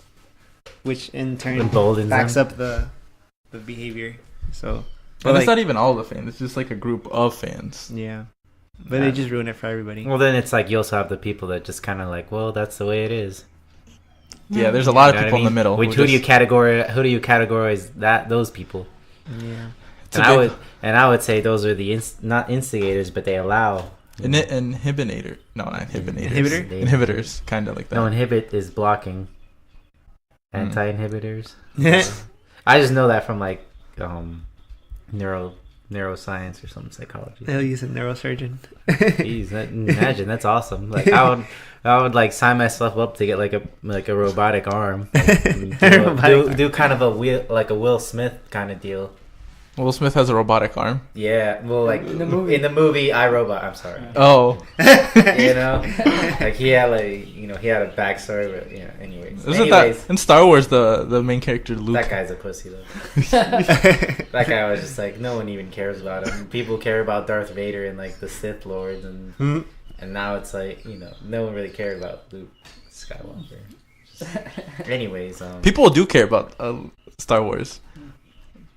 which in turn Emboldens backs them. up the behavior. So, But like, it's not even all the fans. It's just like a group of fans. yeah, but they just ruin it for everybody. Well, then it's like you also have the people that just kind of like, well, that's the way it is. Yeah, there's a lot You of know people what I in the middle. Which who who do you just- categorize those people? Yeah, It's a big- I would say those are the not instigators, but they allow. Inhibinator. No, not inhibinators. Inhibitor? Inhibitors, kind of like that. No, inhibit is blocking. Mm. Anti-inhibitors. I just know that from like neuroscience or some psychology. They'll use a neurosurgeon. Jeez, imagine that's awesome. Like I would like sign myself up to get like a robotic arm. And do kind of a Will Smith kind of deal. Will Smith has a robotic arm. Yeah, well, like In the movie. in the movie iRobot. I'm sorry. Oh, Like he had he had a backstory, but anyways. isn't that in Star Wars the main character Luke? That guy's a pussy though. That guy was just like, no one even cares about him. People care about Darth Vader and like the Sith Lords, and now it's like no one really cared about Luke Skywalker. Anyways, People do care about Star Wars.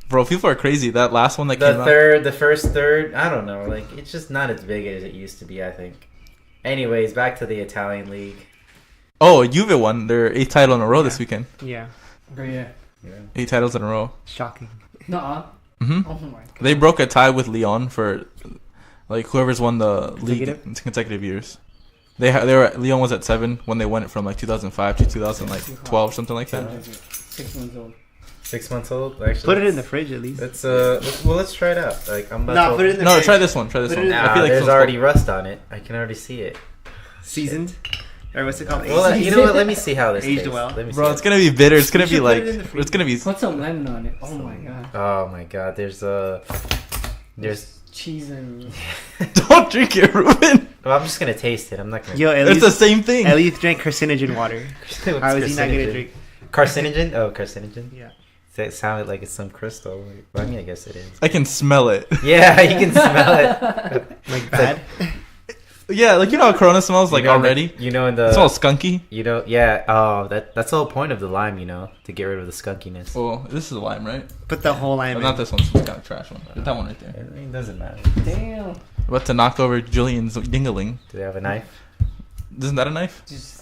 Bro, people are crazy. That last one that came out. the first third, I don't know. Like it's just not as big as it used to be. I think. Anyways, back to the Italian league. Oh, Juve won their 8th title in a row this weekend. Yeah, Oh, yeah. 8 titles in a row. shocking. Nuh-uh. hmm Oh my god. They broke a tie with Lyon for like whoever's won the league in consecutive years. Lyon was at 7 when they won it from like 2005 to 2012, something like that. 6 months old. 6 months old. Actually, Put it in the fridge at least. let's try it out. Like I'm about Put it in the No, fridge. try this one. Try this Put it one. in- I feel like there's so- already rust on it. I can already see it. Seasoned, or what's it called? Well, you know what? Let me see how this Aged tastes. well. Let me Bro, see it's gonna be bitter. It's gonna You be should like put it in the it's gonna be. Put some lemon on it. Oh my god. Oh my god, there's Cheese and... Don't drink it, Ruben. well, I'm just gonna taste it. I'm not gonna. Yo, at It's the least, same thing. at least drink carcinogen water. What's How is he not gonna carcinogen? drink? Carcinogen? Oh, carcinogen. Yeah. That sounded like it's some crystal. Well, I mean, I guess it is. I can smell it. Yeah, you can smell it. Like bad. Yeah, like you know how Corona smells like You know, already. it smells skunky. Yeah. Oh, that's the whole point of the lime. To get rid of the skunkiness. Well, this is a lime, right? Put the whole lime Oh, in. not this one. This one's kind of trash one. That one right there. It doesn't matter. Damn. About to knock over Julian's dingaling. Do they have a knife? Isn't that a knife? Just...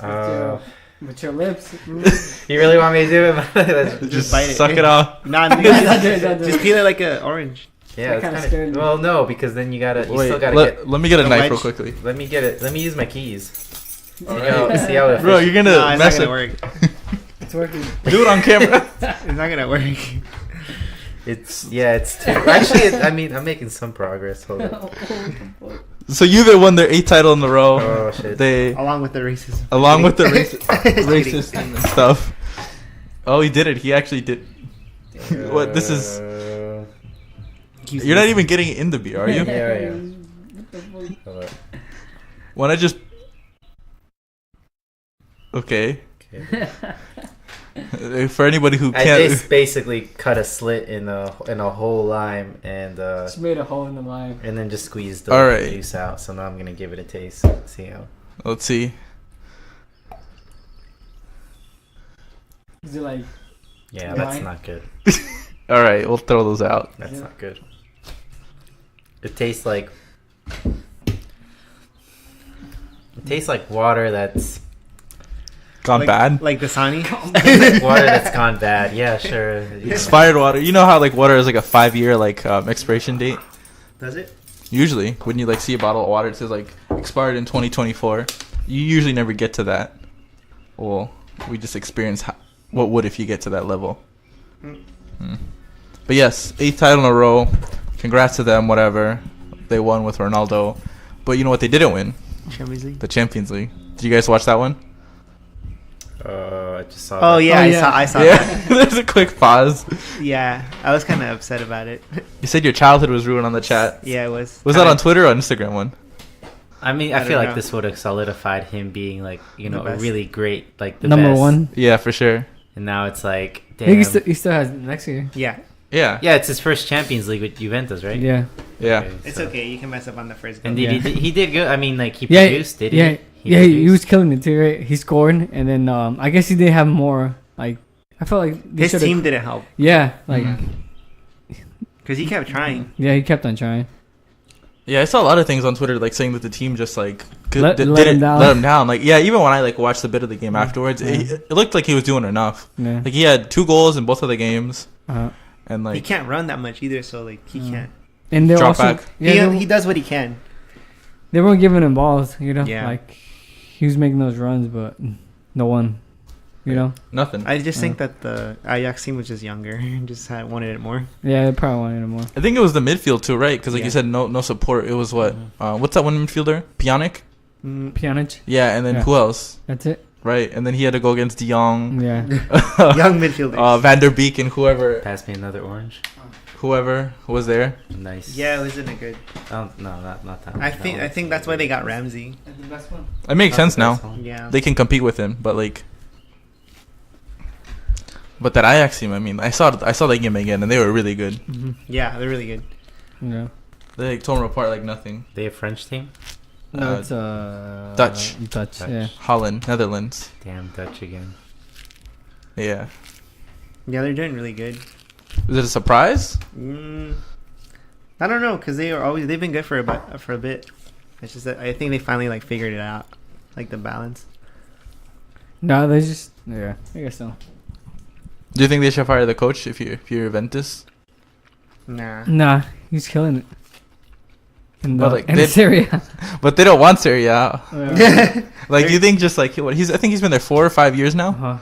With your lips. You really want me to do it? Just bite it. suck it off. Nah, Don't do it, don't do it. just peel it like an orange. Yeah, That it's kinda scared me. Well, no, because then you still Wait, gotta let me get a the knife wedge. real quickly. let me get it. Let me use my keys. All See how it Bro, you're gonna No, it's not mess gonna it. work. It's working. Do it on camera. It's not gonna work. It's too. Actually, I'm making some progress. Hold on. So Juve won their 8th title in a row. Oh shit. They Along with the racism. along with the Just kidding. racist and stuff. Oh, he did it. He actually did. What? This is. You're not even getting it in the beer, are you? Yeah, I am. Hold on. When I just. Okay. Okay. For anybody who I can't. just basically cut a slit in a whole lime and Just made a hole in the lime. and then just squeezed the All right. juice out. So now I'm gonna give it a taste. See how. Let's see. Is it like Yeah, Wine? that's not good. All right, we'll throw those out. That's Yeah. not good. It tastes like. It tastes like water that's Gone bad. Like Dasani. water that's gone bad. Yeah, sure. Yeah. Expired water. You know how like water is like a 5-year like expiration date. Does it? Usually, when you like see a bottle of water, it says like expired in 2024. You usually never get to that. Well, we just experience what would if you get to that level. Mm. But yes, 8th title in a row. Congrats to them. Whatever, they won with Ronaldo. But you know what they didn't win? Champions League. The Champions League. Did you guys watch that one? I just saw. Oh that. yeah, Oh, yeah. I saw Yeah. that. There's a quick pause. Yeah, I was kind of upset about it. You said your childhood was ruined on the chat. Yeah, it was. Was that on Twitter or Instagram one? I mean, I I don't feel like know. this would have solidified him being like The a best. really great like the number best. one? Yeah, for sure. And now it's like I think damn. he still has next year. Yeah, Yeah. Yeah, it's his first Champions League with Juventus, right? Yeah. Yeah. Okay, it's so- okay. You can mess up on the first goal. And did he did good? I mean, like he Yeah, produced, did he? yeah, He yeah. He produced? was killing it too, right? He scored, and then I guess he did have more. Like I felt like they His should've- team didn't help Yeah, like because he kept trying. yeah, he kept on trying. Yeah, I saw a lot of things on Twitter like saying that the team just like Let him didn't down. let him down. Like yeah, even when I like watched a bit of the game afterwards, it looked like he was doing enough. Yeah. Like he had 2 goals in both of the games, Uh-huh. and He like can't run that much either, so like he can't. And they're Drop also back. yeah, He does what he can. they weren't giving him balls. You know, Yeah. like he was making those runs, but no one. You know, nothing. I just think that the Ajax team was just younger and just wanted it more. yeah, they probably wanted him more. I think it was the midfield too, right? Because like Yeah. you said, no support. It was what? What's that one midfielder? Pjanic. Mm, Pjanic, Yeah, and then Yeah. who else? that's it. Right, and then he had to go against De Jong, Yeah, young midfielders. Van der Beek, and Pass me another orange. whoever was there. Nice. Yeah, it wasn't a good. Oh, no, not that. I think that's why they got Ramsey. that's the best one. It makes sense now. Yeah. They can compete with him, but like, but that Ajax team, I mean, I saw that game again, and they were really good. Yeah, they're really good. Yeah, They like, tore them apart like nothing. They a French team? no, Uh, it's Dutch. Dutch. Yeah, Holland, Netherlands. Damn Dutch again. Yeah. Yeah, they're doing really good. Is it a surprise? I don't know, cause they've been good for a bit. It's just that I think they finally like figured it out, like the balance. no, they just I guess so. Do you think they should fire the coach if you're Juventus? Nah. Nah, he's killing it. In the, But, like, in they- Syria. But they don't want Serie A. Yeah. Like, do you think just like what I think he's been there 4 or 5 years now. Uh-huh.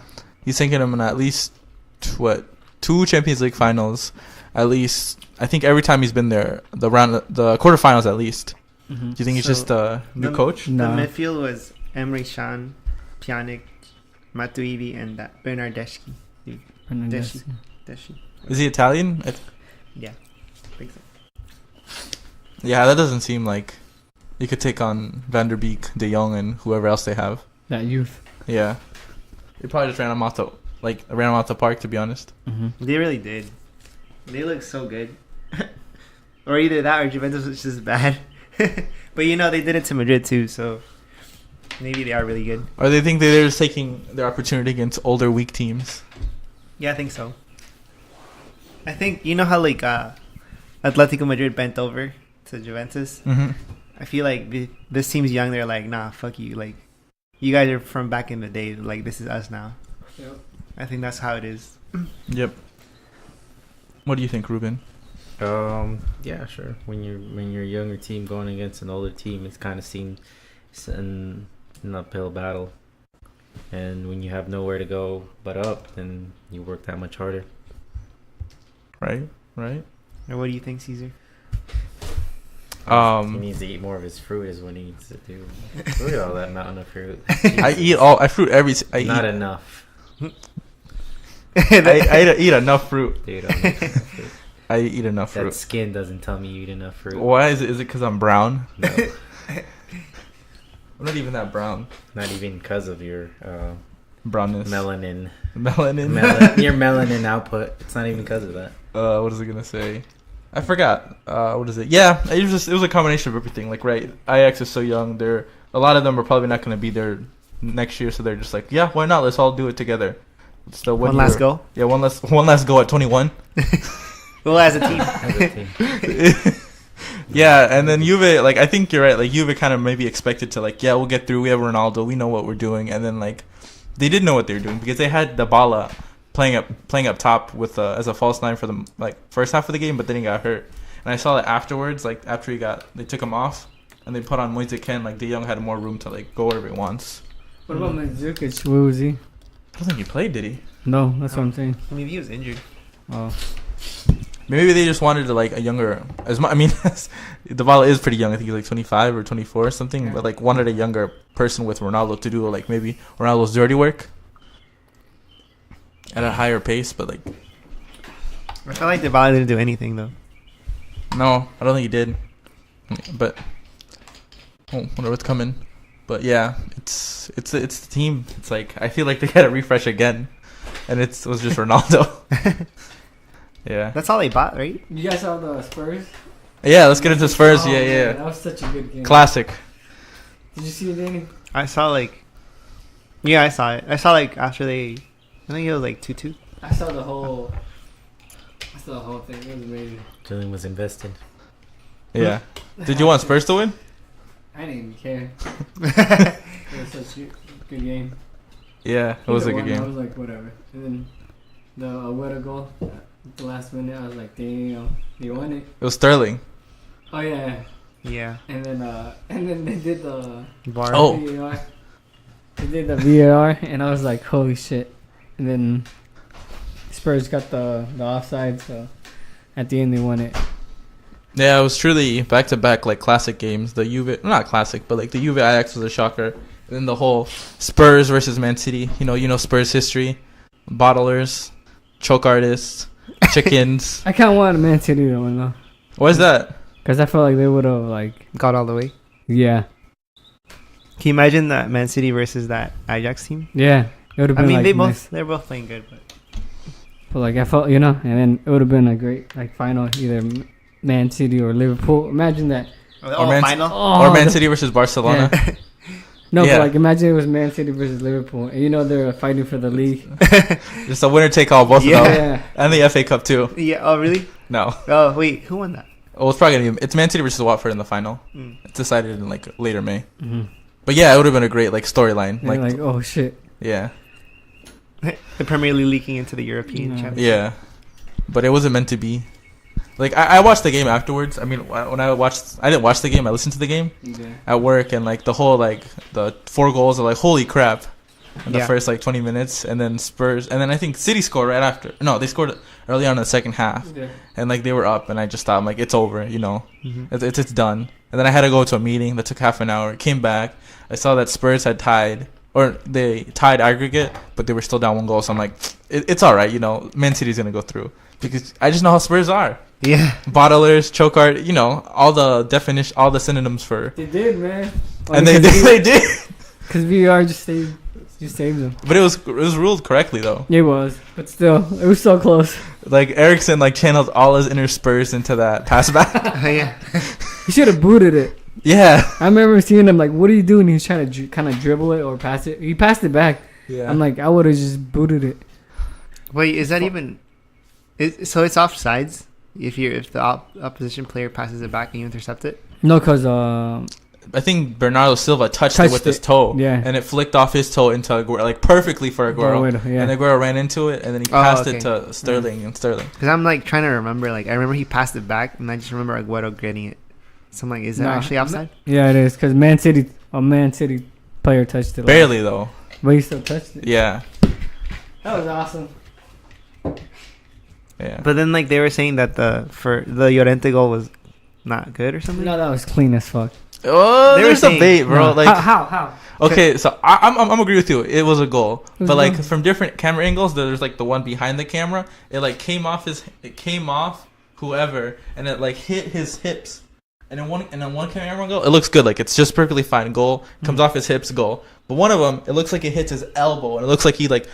He's thinking him in at least 2 Champions League finals, at least. I think every time he's been there, the quarterfinals at least. Do you think he's So, just a new the- coach? No. The midfield was Emery, Can, Pjanic, Matuidi, and that Bernardeschi. Hernandez. Deschi. Is he Italian? Yeah. I think so. Yeah, that doesn't seem like you could take on Van der Beek, De Jong, and whoever else they have. That youth. Yeah, they probably just ran him out the park. To be honest. They really did. They look so good. Or either that or Juventus was just bad. But they did it to Madrid too, so maybe they are really good. Or they think they're just taking their opportunity against older, weak teams. Yeah, I think so. I think how like Atletico Madrid bent over to Juventus. Mm-hmm. I feel like this team's young. They're like, nah, fuck you. Like, you guys are from back in the day. Like, this is us now. Yep. I think that's how it is. Yep. What do you think, Ruben? Yeah, sure. When you're a younger team going against an older team, it's kind of seemed an uphill battle. And when you have nowhere to go but up, then you work that much harder. Right. And what do you think, Caesar? He needs to eat more of his fruit is what he needs to do. Look at all that mountain of fruit. I eat Not enough. I eat enough fruit. Dude, I eat enough that fruit. skin doesn't tell me you eat enough fruit. Why is it? Is it because I'm brown? No, I'm not even that brown. not even because of your Brownness. melanin. Melanin. Your melanin output. It's not even because of that. What is it gonna say? I forgot. What is it? Yeah, it was a combination of everything. Like, right, Ajax is so young. A lot of them are probably not gonna be there next year, so they're just like, yeah, why not? Let's all do it together. So One last go. Yeah, one last go at 21. Well, as a team. As a team. Yeah, and then Juve, like, I think you're right. Like, Juve kind of maybe expected to, like, yeah, we'll get through. We have Ronaldo. We know what we're doing. And then, like, they did know what they were doing because they had Dybala playing up top with as a false nine for the first half of the game, but then he got hurt. And I saw that afterwards, like, after they took him off and they put on Moise Kean. Like, De Jong had more room to, like, go wherever he wants. What about Mandzukic? Where was he? I don't think he played, did he? No, that's what I'm saying. I mean, he was injured. Oh. Maybe they just wanted to, like, a younger. Dybala is pretty young. I think he's like 25 or 24 or something. Yeah. But, like, wanted a younger person with Ronaldo to do, like, maybe Ronaldo's dirty work at a higher pace. But, like, I felt like Dybala didn't do anything, though. no, I don't think he did. But wonder what's coming. But yeah, it's the team. It's like I feel like they got to refresh again, and it was just Ronaldo. Yeah. That's all they bought, right? You guys saw the Spurs? Yeah, let's get into Spurs. Oh, Yeah. man, that was such a good game. Classic. Did you see it, Danny? I saw, like... Yeah, I saw it. I saw, like, after they... I think it was, like, 2-2. I saw the whole thing. It was amazing. Julian was invested. Yeah. Did you want Spurs to win? I didn't even care. It was such a good game. Yeah, it was a good I game. was like, whatever. And then the Agüero goal at the last minute, I was like, damn, they won it. It was Sterling. Oh yeah. Yeah. And then they did the Bar. Oh. VAR. They did the VAR, and I was like, holy shit. And then Spurs got the offside, so at the end they won it. Yeah, it was truly back-to-back, like, classic games. The Juve, not classic, but, like, the Juve Ajax was a shocker. And then the whole Spurs versus Man City. You know Spurs history. Bottlers, choke artists, chickens. I kind of wanted Man City to win though, Why is that? because I felt like they would have like, Got all the way. yeah, Can you imagine that Man City versus that Ajax team? yeah. It would have I been. mean, like, they're both playing good, but like I felt, and then it would have been a great like final, either Man City or Liverpool. Imagine that. Oh, Man- final? Or Man City versus Barcelona. Yeah. No, Yeah. but like imagine it was Man City versus Liverpool, and they're fighting for the league. Just a winner-take-all, both Yeah. of them. Yeah. And the FA Cup, too. Yeah. Oh, really? No. Oh, wait. Who won that? Well, it's probably going to be... It's Man City versus Watford in the final. Mm. It's decided in, like, later May. Mm-hmm. But, yeah, it would have been a great, like, storyline. Like, oh shit. Yeah. The Premier League leaking into the European Yeah. Championship. Yeah. But it wasn't meant to be. Like, I watched the game afterwards. I mean, when I didn't watch the game. I listened to the game Yeah. at work. And, like, the whole, like, the 4 goals are like, holy crap. In the Yeah. first, like, 20 minutes. And then Spurs. And then I think City scored right after. No, they scored early on in the second half. Yeah. And, like, they were up. And I just thought, I'm like, it's over, Mm-hmm. It's done. And then I had to go to a meeting that took half an hour. Came back. I saw that Spurs had tied. Or they tied aggregate. But they were still down 1 goal. So I'm like, it's all right. Man City's going to go through. Because I just know how Spurs are. Yeah. Bottlers, choke art, all the synonyms for. They did, man. And they did. Because VR just saved them. But it was ruled correctly though. It was, but still, it was so close. Like Ericsson channeled all his inner Spurs into that pass back. Yeah. He should have booted it. Yeah. I remember seeing him like, "What are you doing?" He was trying to kind of dribble it or pass it. He passed it back. Yeah. I'm like, I would have just booted it. Wait, is that even? So it's offsides if the opposition player passes it back and you intercept it. No, because I think Bernardo Silva touched it with his toe. Yeah. And it flicked off his toe into Aguero, like perfectly for Aguero. Yeah. And Aguero ran into it, and then he passed it to Sterling, and Sterling. Because I'm like trying to remember. Like I remember he passed it back, and I just remember Aguero getting it. So I'm like, is that actually offside? Yeah, it is. Because a Man City player touched it. Barely though. But he still touched it. Yeah. That was awesome. Yeah. But then like they were saying that the Llorente goal was not good or something. No, that was clean as fuck. Oh, They were there's saying- a bait, bro. No. Like How? okay, so I'm agree with you. It was a goal, was but a like goal. from different camera angles, there's like the one behind the camera. It like came off whoever, and it like hit his hips. And in one camera angle, it looks good. Like it's just perfectly fine. Goal comes off his hips, goal. But one of them, it looks like it hits his elbow, and it looks like he like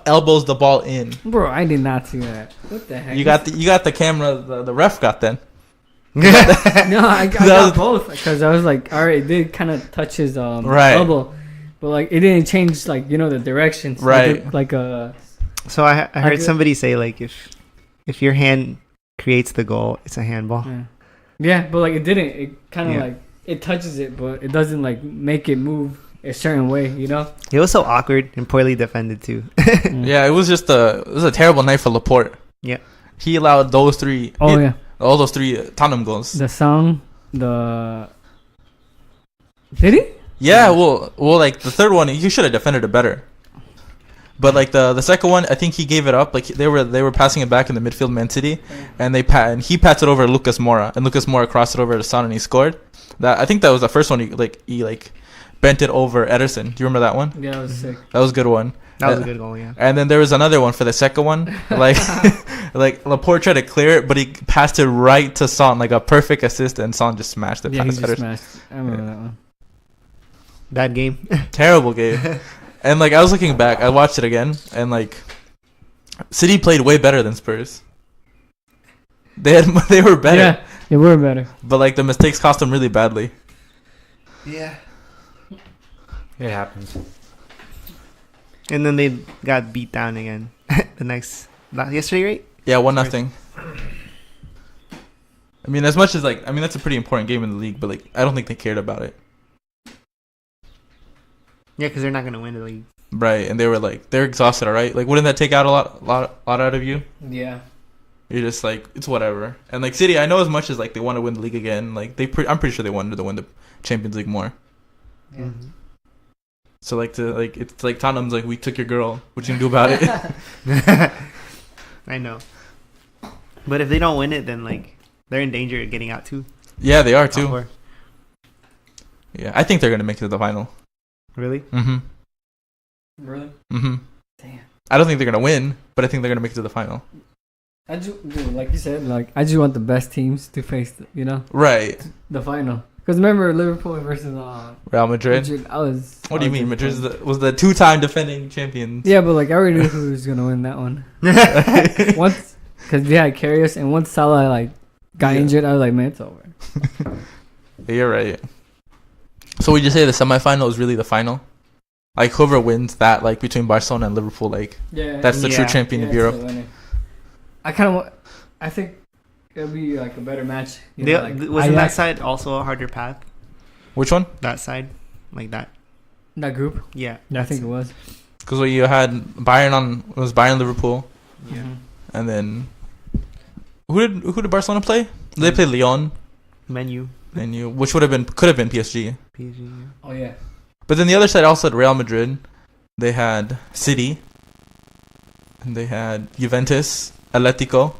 elbows the ball in. Bro, I did not see that. What the heck? You got the camera. The ref got then. No, I got both because I was like, all right, it did kind of touch his elbow, but like it didn't change like the direction. So Right. Like a. So I heard somebody say like if your hand creates the goal, it's a handball. Yeah, but like it didn't. It kind of Yeah. like it touches it, but it doesn't like make it move a certain way. It was so awkward and poorly defended too. Yeah, it was just a terrible night for Laporte. Yeah. He allowed those three. Oh yeah. All those three Tottenham goals. The song, did he? Yeah, well, like the third one, he should have defended it better. But like the second one, I think he gave it up. Like they were passing it back in the midfield, Man City, and he passed it over to Lucas Moura, and Lucas Moura crossed it over to Son, and he scored. I think that was the first one. He bent it over Ederson. Do you remember that one? Yeah, that was sick. That was a good one. That was a good goal, yeah. And then there was another one for the second one. Like Laporte tried to clear it, but he passed it right to Son, like a perfect assist, and Son just smashed it. Yeah, he past just Ederson. smashed. I remember that one. Bad game. Terrible game. And like I was looking back, I watched it again, and like City played way better than Spurs. They were better. Yeah, they were better. But like the mistakes cost them really badly. Yeah. It happens. And then they got beat down again. Yesterday, right? Yeah, 1-0. I mean, as much as that's a pretty important game in the league, but like I don't think they cared about it. Yeah, because they're not gonna win the league. Right, and they're exhausted, all right? Like, wouldn't that take out a lot out of you? Yeah. You're just like, it's whatever. And like City, I know as much as like they want to win the league again, like I'm pretty sure they wanted to win the Champions League more. Yeah. Mm-hmm. So it's like Tottenham's like, we took your girl. What you gonna do about it? I know. But if they don't win it, then like they're in danger of getting out too. Yeah, they are Top too. four. Yeah, I think they're gonna make it to the final. Really? Mm-hmm. Really? Mm-hmm. Damn. I don't think they're gonna win, but I think they're gonna make it to the final. Dude, like you said, like I just want the best teams to face, Right. the final. Because remember Liverpool versus Real Madrid. What do you mean? Madrid was the 2-time defending champions. Yeah, but like I already knew who was gonna win that one. Once, because we had Karius, and once Salah got injured, I was like, man, it's over. Yeah, you're right. So would you say the semifinal is really the final? Like whoever wins that, like between Barcelona and Liverpool, like that's the true champion of Europe. I think it'll be like a better match. Wasn't that side also a harder path? Which one? That side, like that. That group? Yeah, I think it was. Because you had Bayern Liverpool, yeah, and then who did Barcelona play? They played Lyon. Menu. Which could have been PSG. PSG. Yeah. Oh yeah. But then the other side also had Real Madrid. They had City. And they had Juventus, Atletico.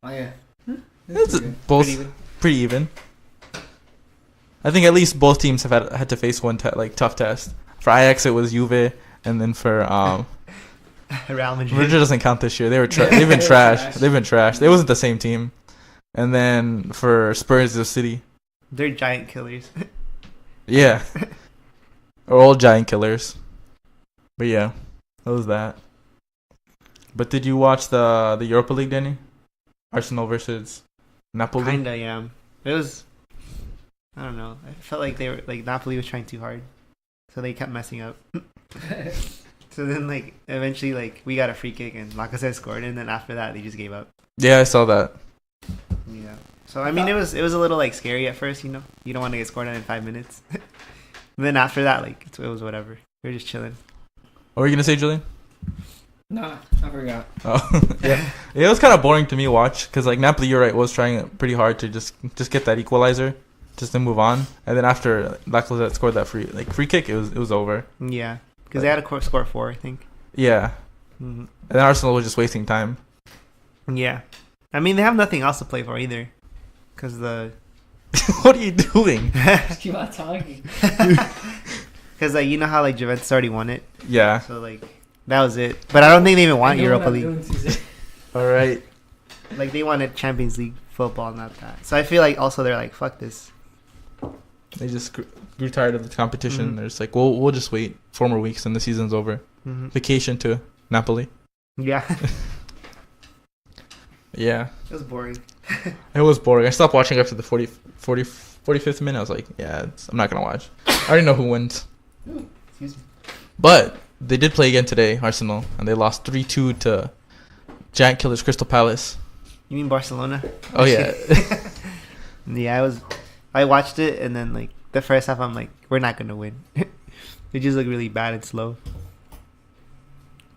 Oh yeah. It's both pretty even. I think at least both teams have had to face one tough test. For Ajax it was Juve, and then for Real Madrid. Madrid doesn't count this year. They've been trash. They've been trash. They wasn't the same team. And then for Spurs it was City. They're giant killers. Yeah. Or all giant killers. But yeah, that was that. But did you watch the Europa League, Danny? Arsenal versus Napoli? Kinda, yeah. It was. I don't know. I felt like they were Napoli was trying too hard, so they kept messing up. So then eventually we got a free kick and Lacazette scored, and then after that they just gave up. Yeah, I saw that. Yeah. So I mean, it was a little like scary at first, you know. You don't want to get scored on in 5 minutes. And then after that, like it was whatever. We were just chilling. What were you gonna say, Julian? Nah, I forgot. Oh, yeah. It was kind of boring to me to watch because like Napoli, you're right, was trying pretty hard to just get that equalizer, just to move on. And then after Lacazette scored that free kick, it was over. Yeah, because they had to score 4, I think. Yeah. Mm-hmm. And then Arsenal was just wasting time. Yeah, I mean they have nothing else to play for either, because the. What are you doing? Just keep on talking. Because like you know how like Juventus already won it, Yeah. so like that was it. But I don't think they even want Europa League. All right. Like they wanted Champions League football, not that. So I feel like also they're like, fuck this. They just grew tired of the competition. Mm-hmm. They're just like, we'll just wait 4 more weeks and the season's over. Mm-hmm. Vacation to Napoli. Yeah, Yeah. it was boring. It was boring. I stopped watching after the 45th minute. I was like, yeah, I'm not going to watch. I already know who wins. Excuse me. But they did play again today, Arsenal, and they lost 3-2 to Giant Killers Crystal Palace. You mean Barcelona? Oh, yeah. Yeah, I watched it, and then like the first half, I'm like, we're not gonna win. It just looked really bad and slow.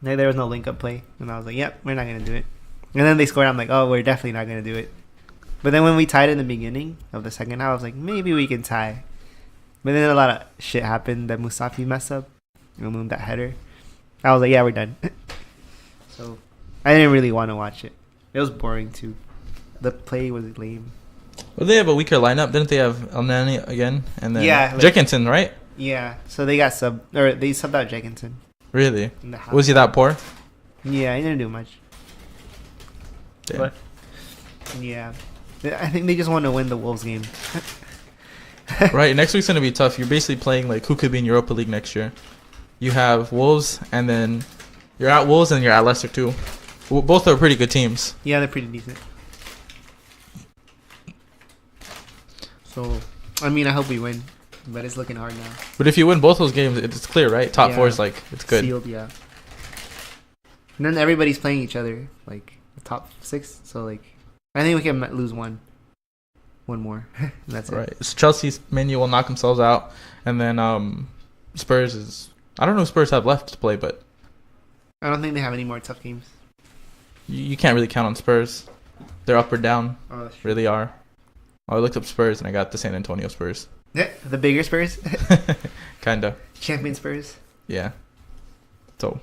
Like, there was no link up play, and I was like, yep, we're not gonna do it. And then they scored. I'm like, oh, we're definitely not gonna do it. But then when we tied in the beginning of the second half, I was like, maybe we can tie. But then a lot of shit happened. That Musafi messed up, and that header. I was like, yeah, we're done. So I didn't really want to watch it. It was boring too. The play was lame. Well, they have a weaker lineup. Didn't they have El Nani again? And then Yeah, like- Jenkinson, right? Yeah, so they subbed out Jenkinson Really? in the half. Was he that poor? Yeah, he didn't do much. Damn. But yeah, I think they just want to win the Wolves game. Right, next week's going to be tough. You're basically playing like who could be in Europa League next year. You have Wolves, and then you're at Wolves, and you're at Leicester too. Both are pretty good teams. Yeah, they're pretty decent. So, I mean, I hope we win, but it's looking hard now. But if you win both those games, it's clear, right? Top Yeah. 4 is like, it's good. Sealed, yeah. And then everybody's playing each other, like the top 6. So, like, I think we can lose one more. And that's it. Right. So Chelsea's menu will knock themselves out, and then Spurs is. I don't know if Spurs have left to play, but I don't think they have any more tough games. you can't really count on Spurs. They're up or down. Oh, that's true. Really are. I looked up Spurs and I got the San Antonio Spurs. Yeah, the bigger Spurs, Kinda. champion Spurs. Yeah. So,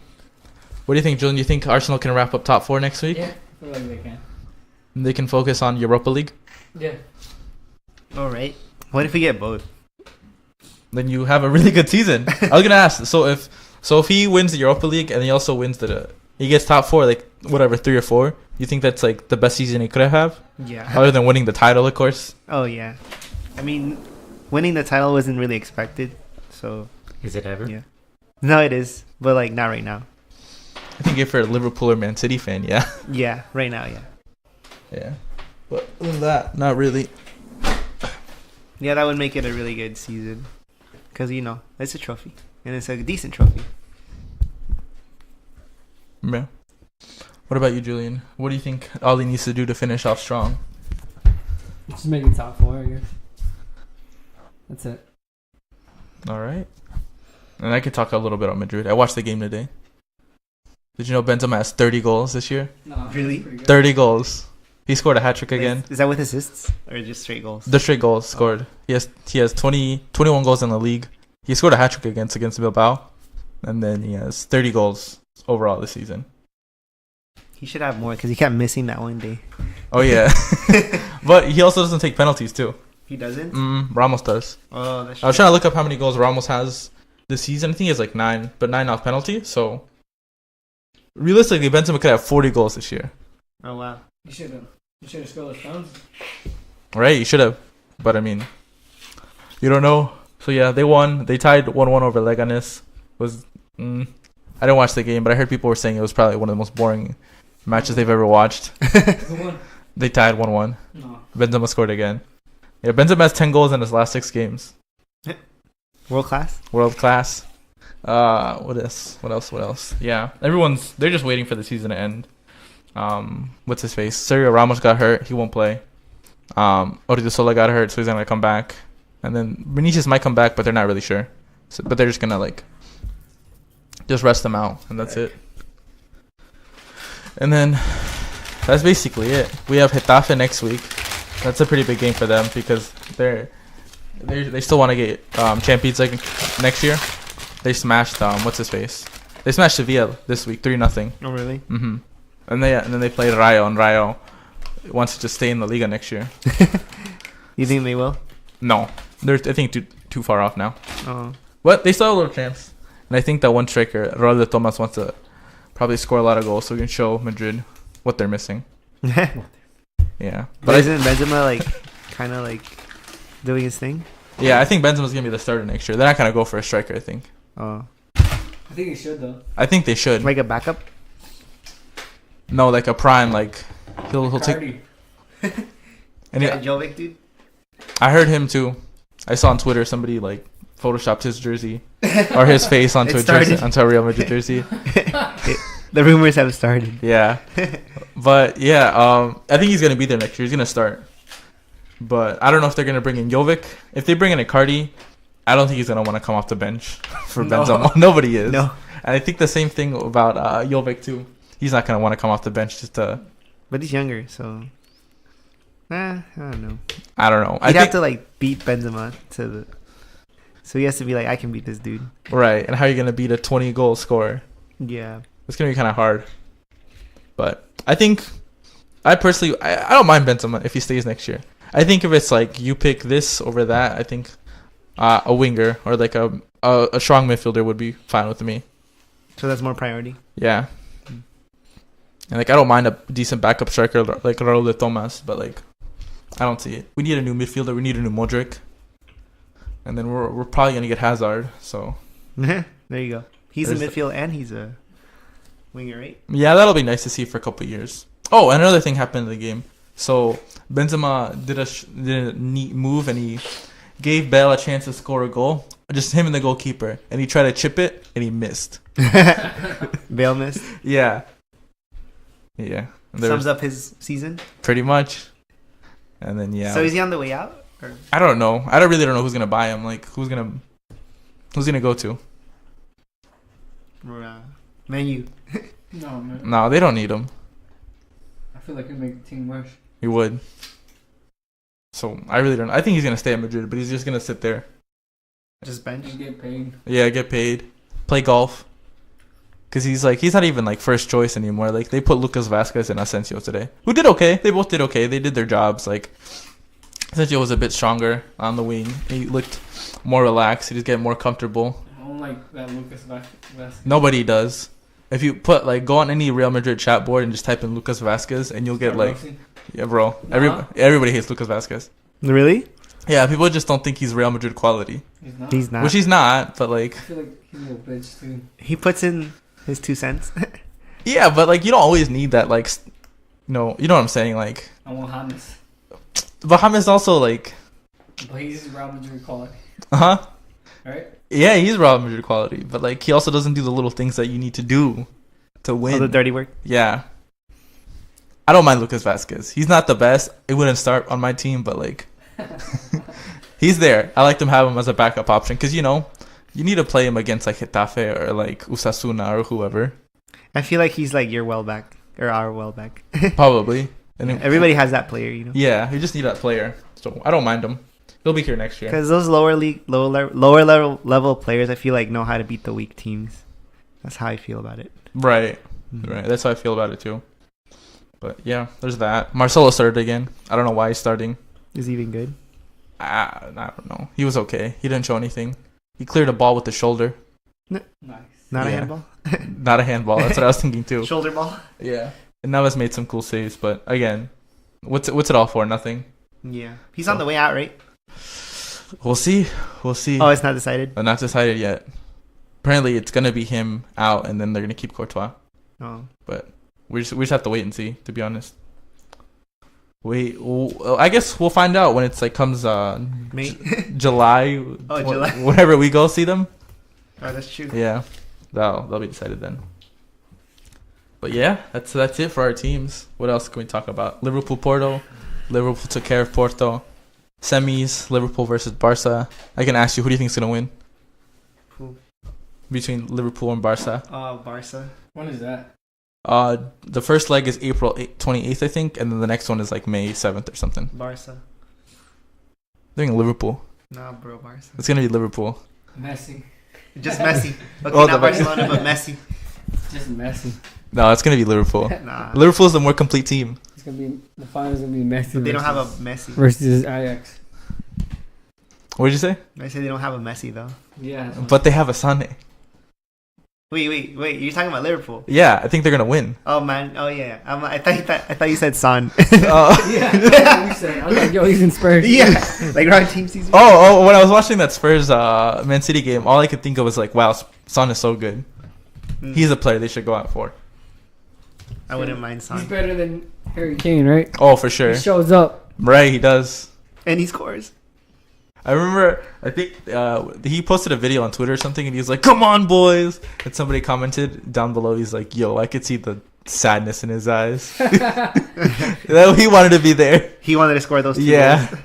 what do you think, Julian? Do you think Arsenal can wrap up top 4 next week? Yeah, I feel like they can. They can focus on Europa League. Yeah. All right. What if we get both? Then you have a really good season. I was gonna ask. So if he wins the Europa League and he also wins he gets top 4, like whatever 3 or 4. You think that's like the best season he could have, Yeah. other than winning the title, of course. Oh yeah. I mean, winning the title wasn't really expected, so Is it ever? yeah. No, it is, but like not right now. I think if you're a Liverpool or Man City fan, yeah. Yeah, right now, yeah. Yeah. But other than that, not really. Yeah, that would make it a really good season, because you know it's a trophy and it's a decent trophy. Yeah. What about you, Julian? What do you think Ollie needs to do to finish off strong? Just make the top 4, I guess. That's it. All right. And I could talk a little bit on Madrid. I watched the game today. Did you know Benzema has 30 goals this year? No, Really? 30 goals. He scored a hat-trick again. Is that with assists or just straight goals? The straight goals scored. He has 21 goals in the league. He scored a hat-trick against Bilbao. And then he has 30 goals overall this season. He should have more because he kept missing that one day. Oh, yeah. But he also doesn't take penalties, too. He doesn't? Ramos does. Oh, that's I was trying to look up how many goals Ramos has this season. I think he has like 9, but 9 off penalty. So, realistically, Benzema could have 40 goals this year. Oh, wow. You should have scored those pounds. Right? You should have. But, I mean, you don't know. So, yeah, they won. They tied 1-1 over Leganes. I didn't watch the game, but I heard people were saying it was probably one of the most boring matches they've ever watched. Who won? They tied 1-1. No. Benzema scored again. Yeah, Benzema has 10 goals in his last 6 games. World class? World class. What else? Yeah, they're just waiting for the season to end. What's his face? Sergio Ramos got hurt. He won't play. Odriozola got hurt, so he's not gonna come back. And then Benitez might come back, but they're not really sure. So, but they're just gonna like just rest them out, and that's it. And then that's basically it. We have Getafe next week. That's a pretty big game for them because they still want to get Champions League next year. They smashed what's his face? They smashed Sevilla this week 3-0. Oh really? Mm-hmm. And then they played Rayo, and Rayo wants to just stay in the Liga next year. You think they will? No, they're I think too far off now. Oh. But they still have a little chance. And I think that one striker, Raul de Tomas, wants to probably score a lot of goals so we can show Madrid what they're missing. Yeah. But isn't Benzema like kind of like doing his thing? Yeah, I think Benzema's gonna be the starter next year. They're not gonna go for a striker, I think. Oh. I think he should though. I think they should. Like a backup? No, like a prime. Like he'll take. Cardi. And Yeah, Jovic, dude. I heard him too. I saw on Twitter somebody like photoshopped his jersey or his face onto It a jersey, started. onto a Real Madrid jersey. The rumors have started. Yeah, but yeah, I think he's gonna be there next year. He's gonna start, but I don't know if they're gonna bring in Jovic. If they bring in Icardi, I don't think he's gonna want to come off the bench for No. Benzema. Nobody is. No. And I think the same thing about Jovic too. He's not gonna want to come off the bench just to. But he's younger, so. I don't know. I don't know. He'd have to like beat Benzema to the. So he has to be like, I can beat this dude. Right, and how are you gonna beat a 20-goal scorer? Yeah. It's gonna be kind of hard. But I think, I personally, I don't mind Benzema if he stays next year. I think if it's like you pick this over that, I think a winger or like a strong midfielder would be fine with me. So that's more priority. Yeah. And like I don't mind a decent backup striker like Raul de Tomas, but like I don't see it. We need a new midfielder. We need a new Modric. And then we're probably gonna get Hazard. So There you go. He's a There's- midfield and he's a winger, right? yeah, that'll be nice to see for a couple of years. Oh, and another thing happened in the game. So Benzema did a neat move and he gave Bale a chance to score a goal. Just him and the goalkeeper, and he tried to chip it and he missed. Bale missed. Yeah. Yeah. And there Sums was- up his season. pretty much. And then yeah. So is he on the way out? Or? I don't know. I really don't know who's gonna buy him. Like who's gonna go to? Menu. No man. No, they don't need him. I feel like it'd make the team worse. He would. So I really don't know. I think he's gonna stay at Madrid, but he's just gonna sit there. Just bench. And get paid. Yeah, get paid, play golf. Cause he's not even like first choice anymore. Like they put Lucas Vasquez and Asensio today, who did okay. They both did okay. They did their jobs. Like Asensio was a bit stronger on the wing. He looked more relaxed. He was getting more comfortable. I don't like that Lucas Vasquez. Nobody does. If you put like go on any Real Madrid chat board and just type in Lucas Vasquez and you'll get like yeah, bro. Nah. Everybody hates Lucas Vasquez. Really? Yeah, people just don't think he's Real Madrid quality, He's not. He's not. which he's not. But like I feel like he's a bitch too. He puts in his 2 cents. yeah, but like you don't always need that. Like you know what I'm saying. Like I want James. but James also like But he's Real Madrid quality. Right? Yeah, he's Real Madrid quality, but like he also doesn't do the little things that you need to do to win. All the dirty work. Yeah. I don't mind Lucas Vasquez. He's not the best. It wouldn't start on my team, but like he's there. I like to have him as a backup option because you need to play him against like Getafe or like Osasuna or whoever. I feel like he's like your well back or our well back. Probably. And then- Everybody has that player, you know. Yeah, you just need that player. So I don't mind him. He'll be here next year. Because those lower level players, I feel like know how to beat the weak teams. That's how I feel about it. Right. Mhm. Right. That's how I feel about it too. But yeah, there's that. Marcelo started again. I don't know why he's starting. Is he even good? I don't know. He was okay. He didn't show anything. He cleared a ball with the shoulder. Nice. Not a Yeah. handball. Not a handball. That's what I was thinking too. Shoulder ball. Yeah. And Navas made some cool saves, but again, what's it all for? Nothing. Yeah, he's on the way out, right? We'll see. We'll see. Oh, it's not decided. I'm not decided yet. Apparently, it's gonna be him out, and then they're gonna keep Courtois. Oh, But we just have to wait and see. To be honest, I guess we'll find out when it's like comes mate. July. Oh, July. Whenever we go see them. Oh, that's true. Yeah, that'll be decided then. But yeah, that's it for our teams. What else can we talk about? Liverpool, Porto. Liverpool took care of Porto. Semis, Liverpool versus Barca. I can ask you, who do you think is gonna win Who? between Liverpool and Barca? Barca. When is that? The first leg is April 28th, I think, and then the next one is like May 7th or something. Barca. I think Liverpool. Nah, bro, Barca. It's gonna be Liverpool. Messi. Just Messi. Okay, Oh, not the- Barcelona, but Messi. Just Messi. No, it's gonna be Liverpool. Nah. Liverpool is the more complete team. It's gonna be the finals. Gonna be Messi. But they don't have a versus- Messi. versus Ajax. What did you say? I said they don't have a Messi though. Yeah. But they have a Sané. Wait. You're talking about Liverpool? Yeah, I think they're gonna win. Oh man. Oh yeah. I thought you said Son. Yeah. That's what we said. I was like, yo, he's in Spurs. Yeah. Like wrong team season. Oh, when I was watching that Spurs Man City game, all I could think of was like, wow, Son is so good. Mm. He's a player they should go out for. I wouldn't mind Son. He's better than Harry Kane, right? Oh, for sure. He shows up. Right, he does. And he scores. I remember, I think he posted a video on Twitter or something, and he was like, "Come on, boys!" And somebody commented down below, he's like, "Yo, I could see the sadness in his eyes. That he wanted to be there." He wanted to score those two Yeah. goals.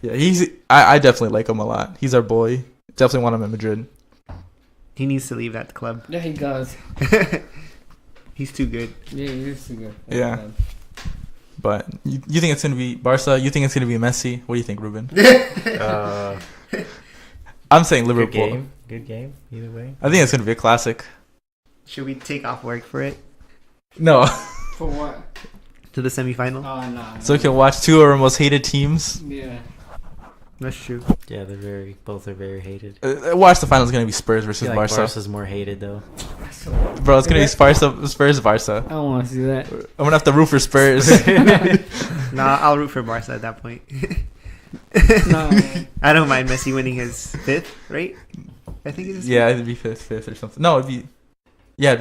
Yeah, I definitely like him a lot. He's our boy. Definitely want him at Madrid. He needs to leave that club. Yeah, he does. He's too good. Yeah, he is too good. Yeah. But you think it's gonna be Barca? You think it's gonna be Messi? What do you think, Ruben? I'm saying Liverpool. Good game. Either way. I think it's gonna be a classic. Should we take off work for it? No, For what? To the semifinal? Oh, no. so we can watch two of our most hated teams. Yeah. That's true. Yeah, both are very hated. Watch the final is gonna be Spurs I versus feel like Barca. Barca's more hated though. Bro, it's gonna be Spurs Barca. I don't want to see that. I'm gonna have to root for Spurs. Nah, I'll root for Barca at that point. No. I don't mind Messi winning his fifth, right? I think it's his Yeah, it'd be fifth or something. No, it'd be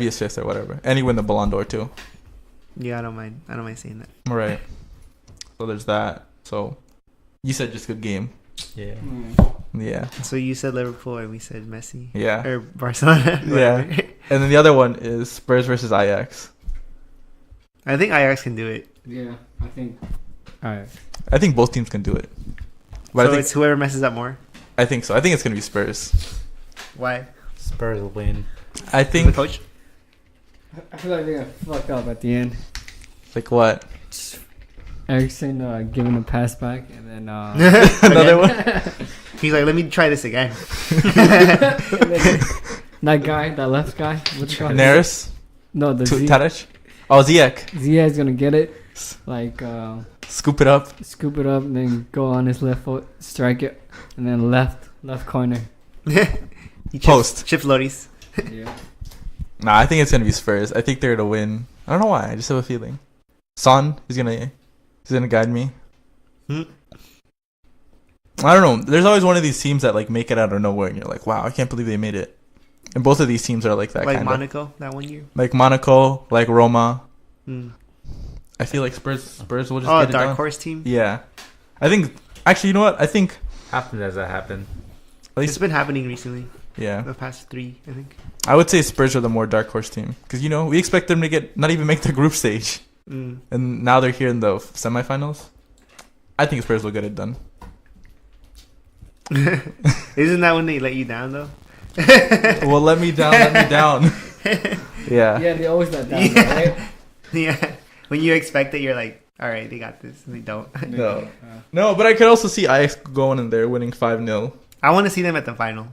his fifth or whatever. And he win the Ballon d'Or too. Yeah, I don't mind saying that. All right. So there's that. So you said just good game. Yeah. Yeah. So you said Liverpool and we said Messi. Yeah. Or Barcelona. Yeah. Whatever. And then the other one is Spurs versus Ajax. I think Ajax can do it. Yeah, I think. Alright. I think both teams can do it. But So I think it's whoever messes up more. I think so. I think it's gonna be Spurs. Why? Spurs will win. I The think coach? I feel like they're gonna fuck up at the end. like what? Ericsson giving a pass back and then Another one? He's like, let me try this again. that guy, that left guy, what's it called? Neres? No, the Tadic? Oh, Ziyech. Ziya's gonna get it, like Scoop it up. scoop it up and then go on his left foot, strike it, and then left corner. He Post. Chips Loris. Yeah. Nah, I think it's gonna be Spurs. I think they're gonna win. I don't know why. I just have a feeling. Son, he's gonna guide me. I don't know. There's always one of these teams that like make it out of nowhere, and you're like, wow, I can't believe they made it. And both of these teams are like that. Like kinda. Monaco that one year. Like Monaco, like Roma. Mm. I feel like Spurs will just Oh, get it dark done. horse team. Yeah, I think. Actually, you know what? I think How often does that happen? at It's least been happening recently. yeah. The past 3, I think. I would say Spurs are the more dark horse team because we expect them to not even make the group stage, Mm. and now they're here in the semifinals. I think Spurs will get it done. Isn't that when they let you down though? Well, let me down. Yeah. Yeah, they always let down, Yeah. right? Yeah. When you expect it, you're like, all right, they got this, and they don't. No. No, but I could also see Ajax going in there winning 5-0. I want to see them at the final.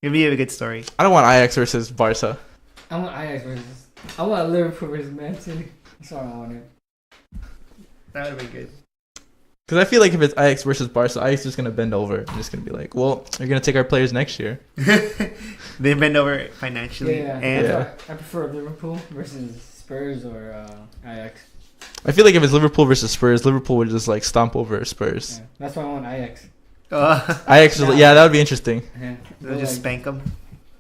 It'd be a good story. I don't want Ajax versus Barca. I want Ajax versus. I want Liverpool versus Man City. That's all I wanted. That would have been good. Because I feel like if it's Ajax versus Barca, Ajax is just going to bend over and just going to be like, well, you're going to take our players next year. They bend over financially. Yeah, And that's why I prefer Liverpool versus Spurs or Ajax. I feel like if it's Liverpool versus Spurs, Liverpool would just like stomp over Spurs. Yeah, that's why I want Ajax. Ajax is, yeah, that would be interesting. Yeah, they'll just spank them.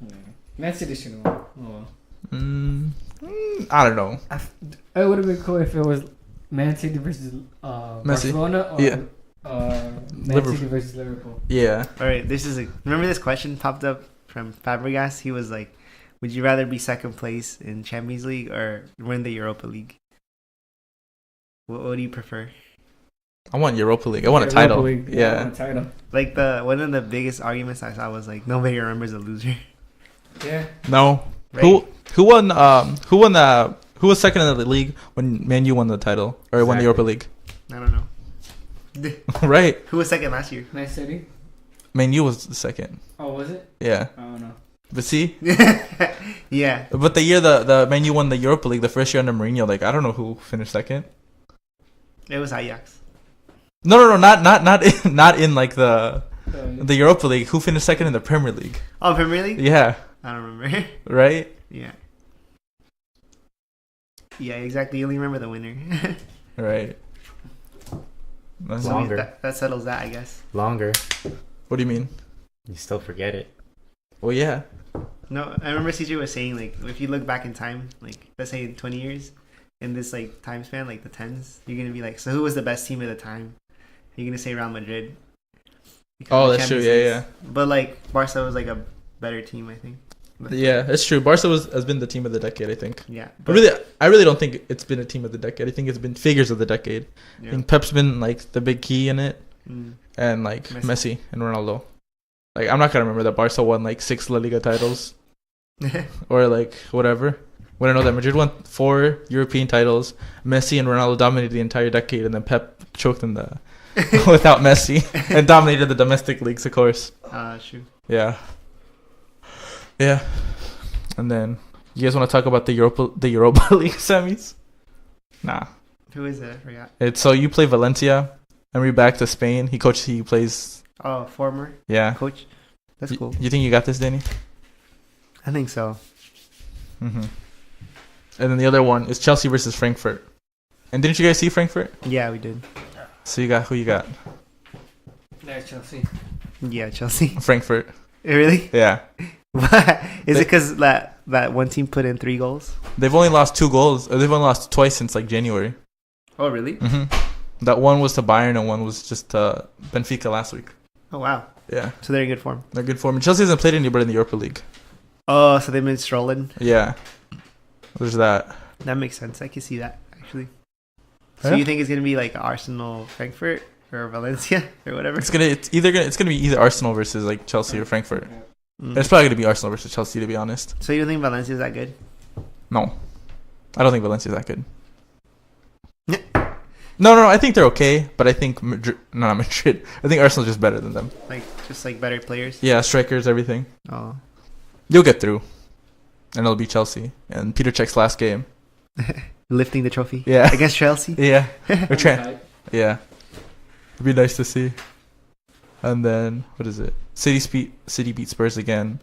Yeah. Man City should win. Oh, well. I don't know. It would have been cool if it was Man City versus Barcelona or Yeah. Man Liverpool. City versus Liverpool. Yeah. All right, remember this question popped up from Fabregas? He was like, would you rather be second place in Champions League or win the Europa League? What do you prefer? I want Europa League. I want a Europa title. League. I Yeah. want a title. Like one of the biggest arguments I saw was like nobody remembers a loser. Yeah. No. Right. Who won? Who was second in the league when Man U won the title or won the Europa League? I don't know. Right. Who was second last year? Man City. Man U was the second. Oh, was it? Yeah. I don't know. But see, Yeah. but the year the Man U won the Europa League, the first year under Mourinho, like I don't know who finished second. It was Ajax. No, not in like the Europa League. Who finished second in the Premier League? Oh, Premier League? Yeah. I don't remember. Right. Yeah. Yeah, exactly. You only remember the winner. Right. That's- So Longer. that settles that, I guess. Longer. What do you mean? You still forget it. Well, yeah. No, I remember CJ was saying, like, if you look back in time, like, let's say in 20 years, in this, like, time span, like, the 10s, you're going to be like, so who was the best team at the time? You're going to say Real Madrid. Because Oh, of the that's true. Champions Yeah, Leagues. yeah. But, like, Barca was, like, a better team, I think. But, Yeah, that's true. Barca has been the team of the decade, I think. Yeah. But I really don't think it's been a team of the decade. I think it's been figures of the decade. I Yeah. think Pep's been like the big key in it, Mm. and like Messi. Messi and Ronaldo. Like I'm not gonna remember that Barca won like 6 La Liga titles or like whatever. When I know that Madrid won 4 European titles, Messi and Ronaldo dominated the entire decade, and then Pep choked in the without Messi and dominated the domestic leagues, of course. True. Yeah. Yeah. And then you guys want to talk about the Europa League semis? Nah. Who is it? I forgot. It's so you play Valencia, Emery back to Spain. He plays. Oh, former Yeah. coach. That's cool. You think you got this, Danny? I think so. Mm-hmm. And then the other one is Chelsea versus Frankfurt. And didn't you guys see Frankfurt? Yeah, we did. So you got who you got? There's Chelsea. Yeah, Chelsea. Frankfurt. Really? Yeah. What? Is it because that one team put in 3 goals? They've only lost 2 goals. They've only lost twice since like January. Oh, really? Mm-hmm. That one was to Bayern and one was just to Benfica last week. Oh, wow. Yeah. So they're in good form. They're good form. And Chelsea hasn't played anybody in the Europa League. Oh, so they've been strolling. Yeah. There's that. That makes sense. I can see that, actually. So Yeah. you think it's going to be like Arsenal, Frankfurt, or Valencia, or whatever? It's gonna be either Arsenal versus like Chelsea or Frankfurt. Mm. It's probably gonna be Arsenal versus Chelsea, to be honest. So you don't think Valencia is that good? No, I don't think Valencia's that good. No. I think they're okay, but I think not Madrid. I think Arsenal's just better than them. Like, just like better players? Yeah, strikers, everything. Oh. You'll get through, and it'll be Chelsea and Peter Cech's last game. Lifting the trophy? Yeah. Against Chelsea? Yeah, we're trying. Yeah, it'd be nice to see. And then what is it? City beat Spurs again,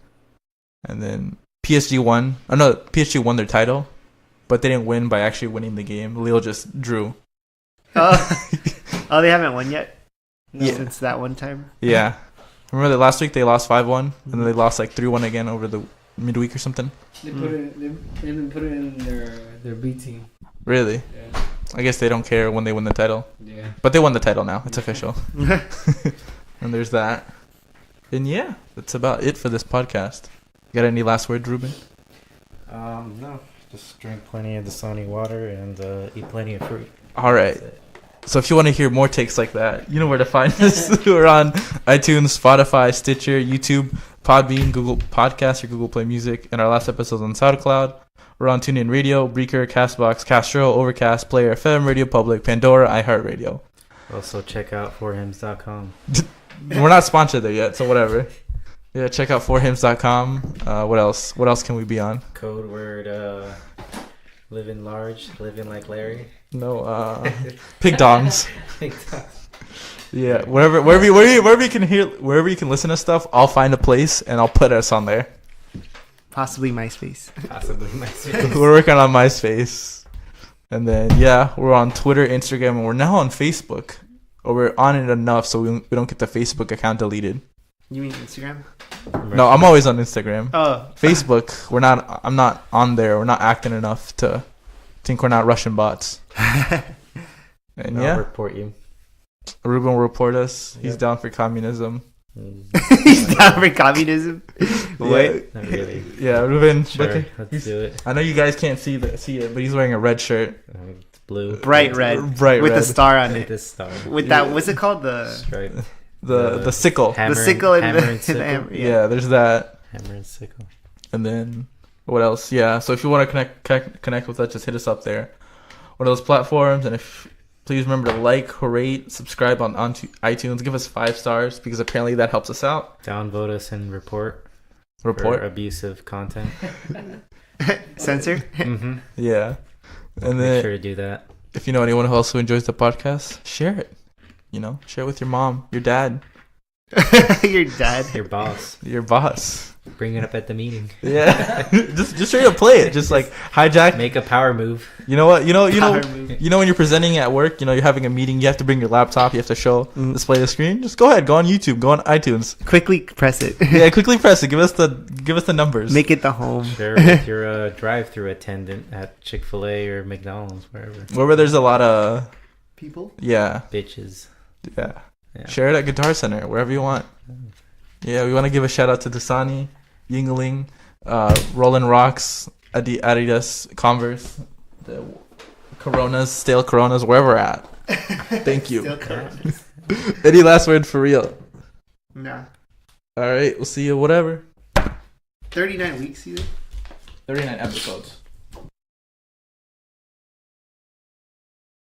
and then PSG won. Oh no, PSG won their title, but they didn't win by actually winning the game. Lille just drew. Oh, they haven't won yet? Yeah. Since that one time? Yeah, remember that last week they lost 5-1, and then they lost like 3-1 again over the midweek or something. They put it. They didn't put it in their B team. Really? Yeah. I guess they don't care when they win the title, Yeah. but they won the title now. It's official. And there's that. And yeah, that's about it for this podcast. You got any last words, Ruben? No. Just drink plenty of the Sony water and eat plenty of fruit. All right. So if you want to hear more takes like that, you know where to find us. We're on iTunes, Spotify, Stitcher, YouTube, Podbean, Google Podcasts, or Google Play Music, and our last episode's on SoundCloud. We're on TuneIn Radio, Breaker, CastBox, Castro, Overcast, Player FM, Radio Public, Pandora, iHeartRadio. Also, check out forhims.com. We're not sponsored there yet, so whatever. Yeah, check out forhims.com. What else? What else can we be on? Code word living large, living like Larry. No, pig dongs. Yeah, wherever you can listen to stuff, I'll find a place and I'll put us on there. Possibly MySpace. Possibly my We're working on MySpace, and then yeah, we're on Twitter, Instagram, and we're now on Facebook. Or we're on it enough so we don't get the Facebook account deleted. You mean Instagram? No, I'm always on Instagram. Oh. Facebook, I'm not on there. We're not acting enough to think we're not Russian bots. And I'll yeah, report you. Ruben will report us. He's Yep. down for communism. He's down for communism. What? Not really. Yeah, Ruben. Sure, let's do it. I know you guys can't see it, but he's wearing a red shirt. It's blue. Bright red. Bright with red. a star on With it. this star. With that, what's it called? The Stripe. The sickle. Hammer the sickle and hammer the, and sickle. hammer, Yeah, there's that. Hammer and sickle. And then what else? Yeah. So if you want to connect with us, just hit us up there. One of those platforms, and if please remember to like, rate, subscribe on iTunes. Give us 5 stars because apparently that helps us out. Downvote us and report. For abusive content. Censor. Mm-hmm. Yeah. And Make then sure to do that. if you know anyone who also enjoys the podcast, share it. Share it with your mom, your dad, Your dad. Your boss. your boss. Bring it up at the meeting. Yeah. just straight up play it. Just like hijack. Make a power move. You know what? Power move. When you're presenting at work, you're having a meeting, you have to bring your laptop, you have to display the screen. Just go ahead, go on YouTube, go on iTunes. Quickly press it. Yeah, quickly press it. Give us the numbers. Make it the home. Share with your drive-through attendant at Chick-fil-A or McDonald's, Wherever there's a lot of People. bitches. Yeah. Yeah. Share it at Guitar Center, wherever you want. Yeah, we want to give a shout out to Dasani, Yingling, Roland Rocks, Adidas, Converse, the Coronas, stale Coronas, wherever we're at. Thank you. Still current. Any last word for real? Nah. All right, we'll see you whatever. 39 weeks, either. 39 episodes.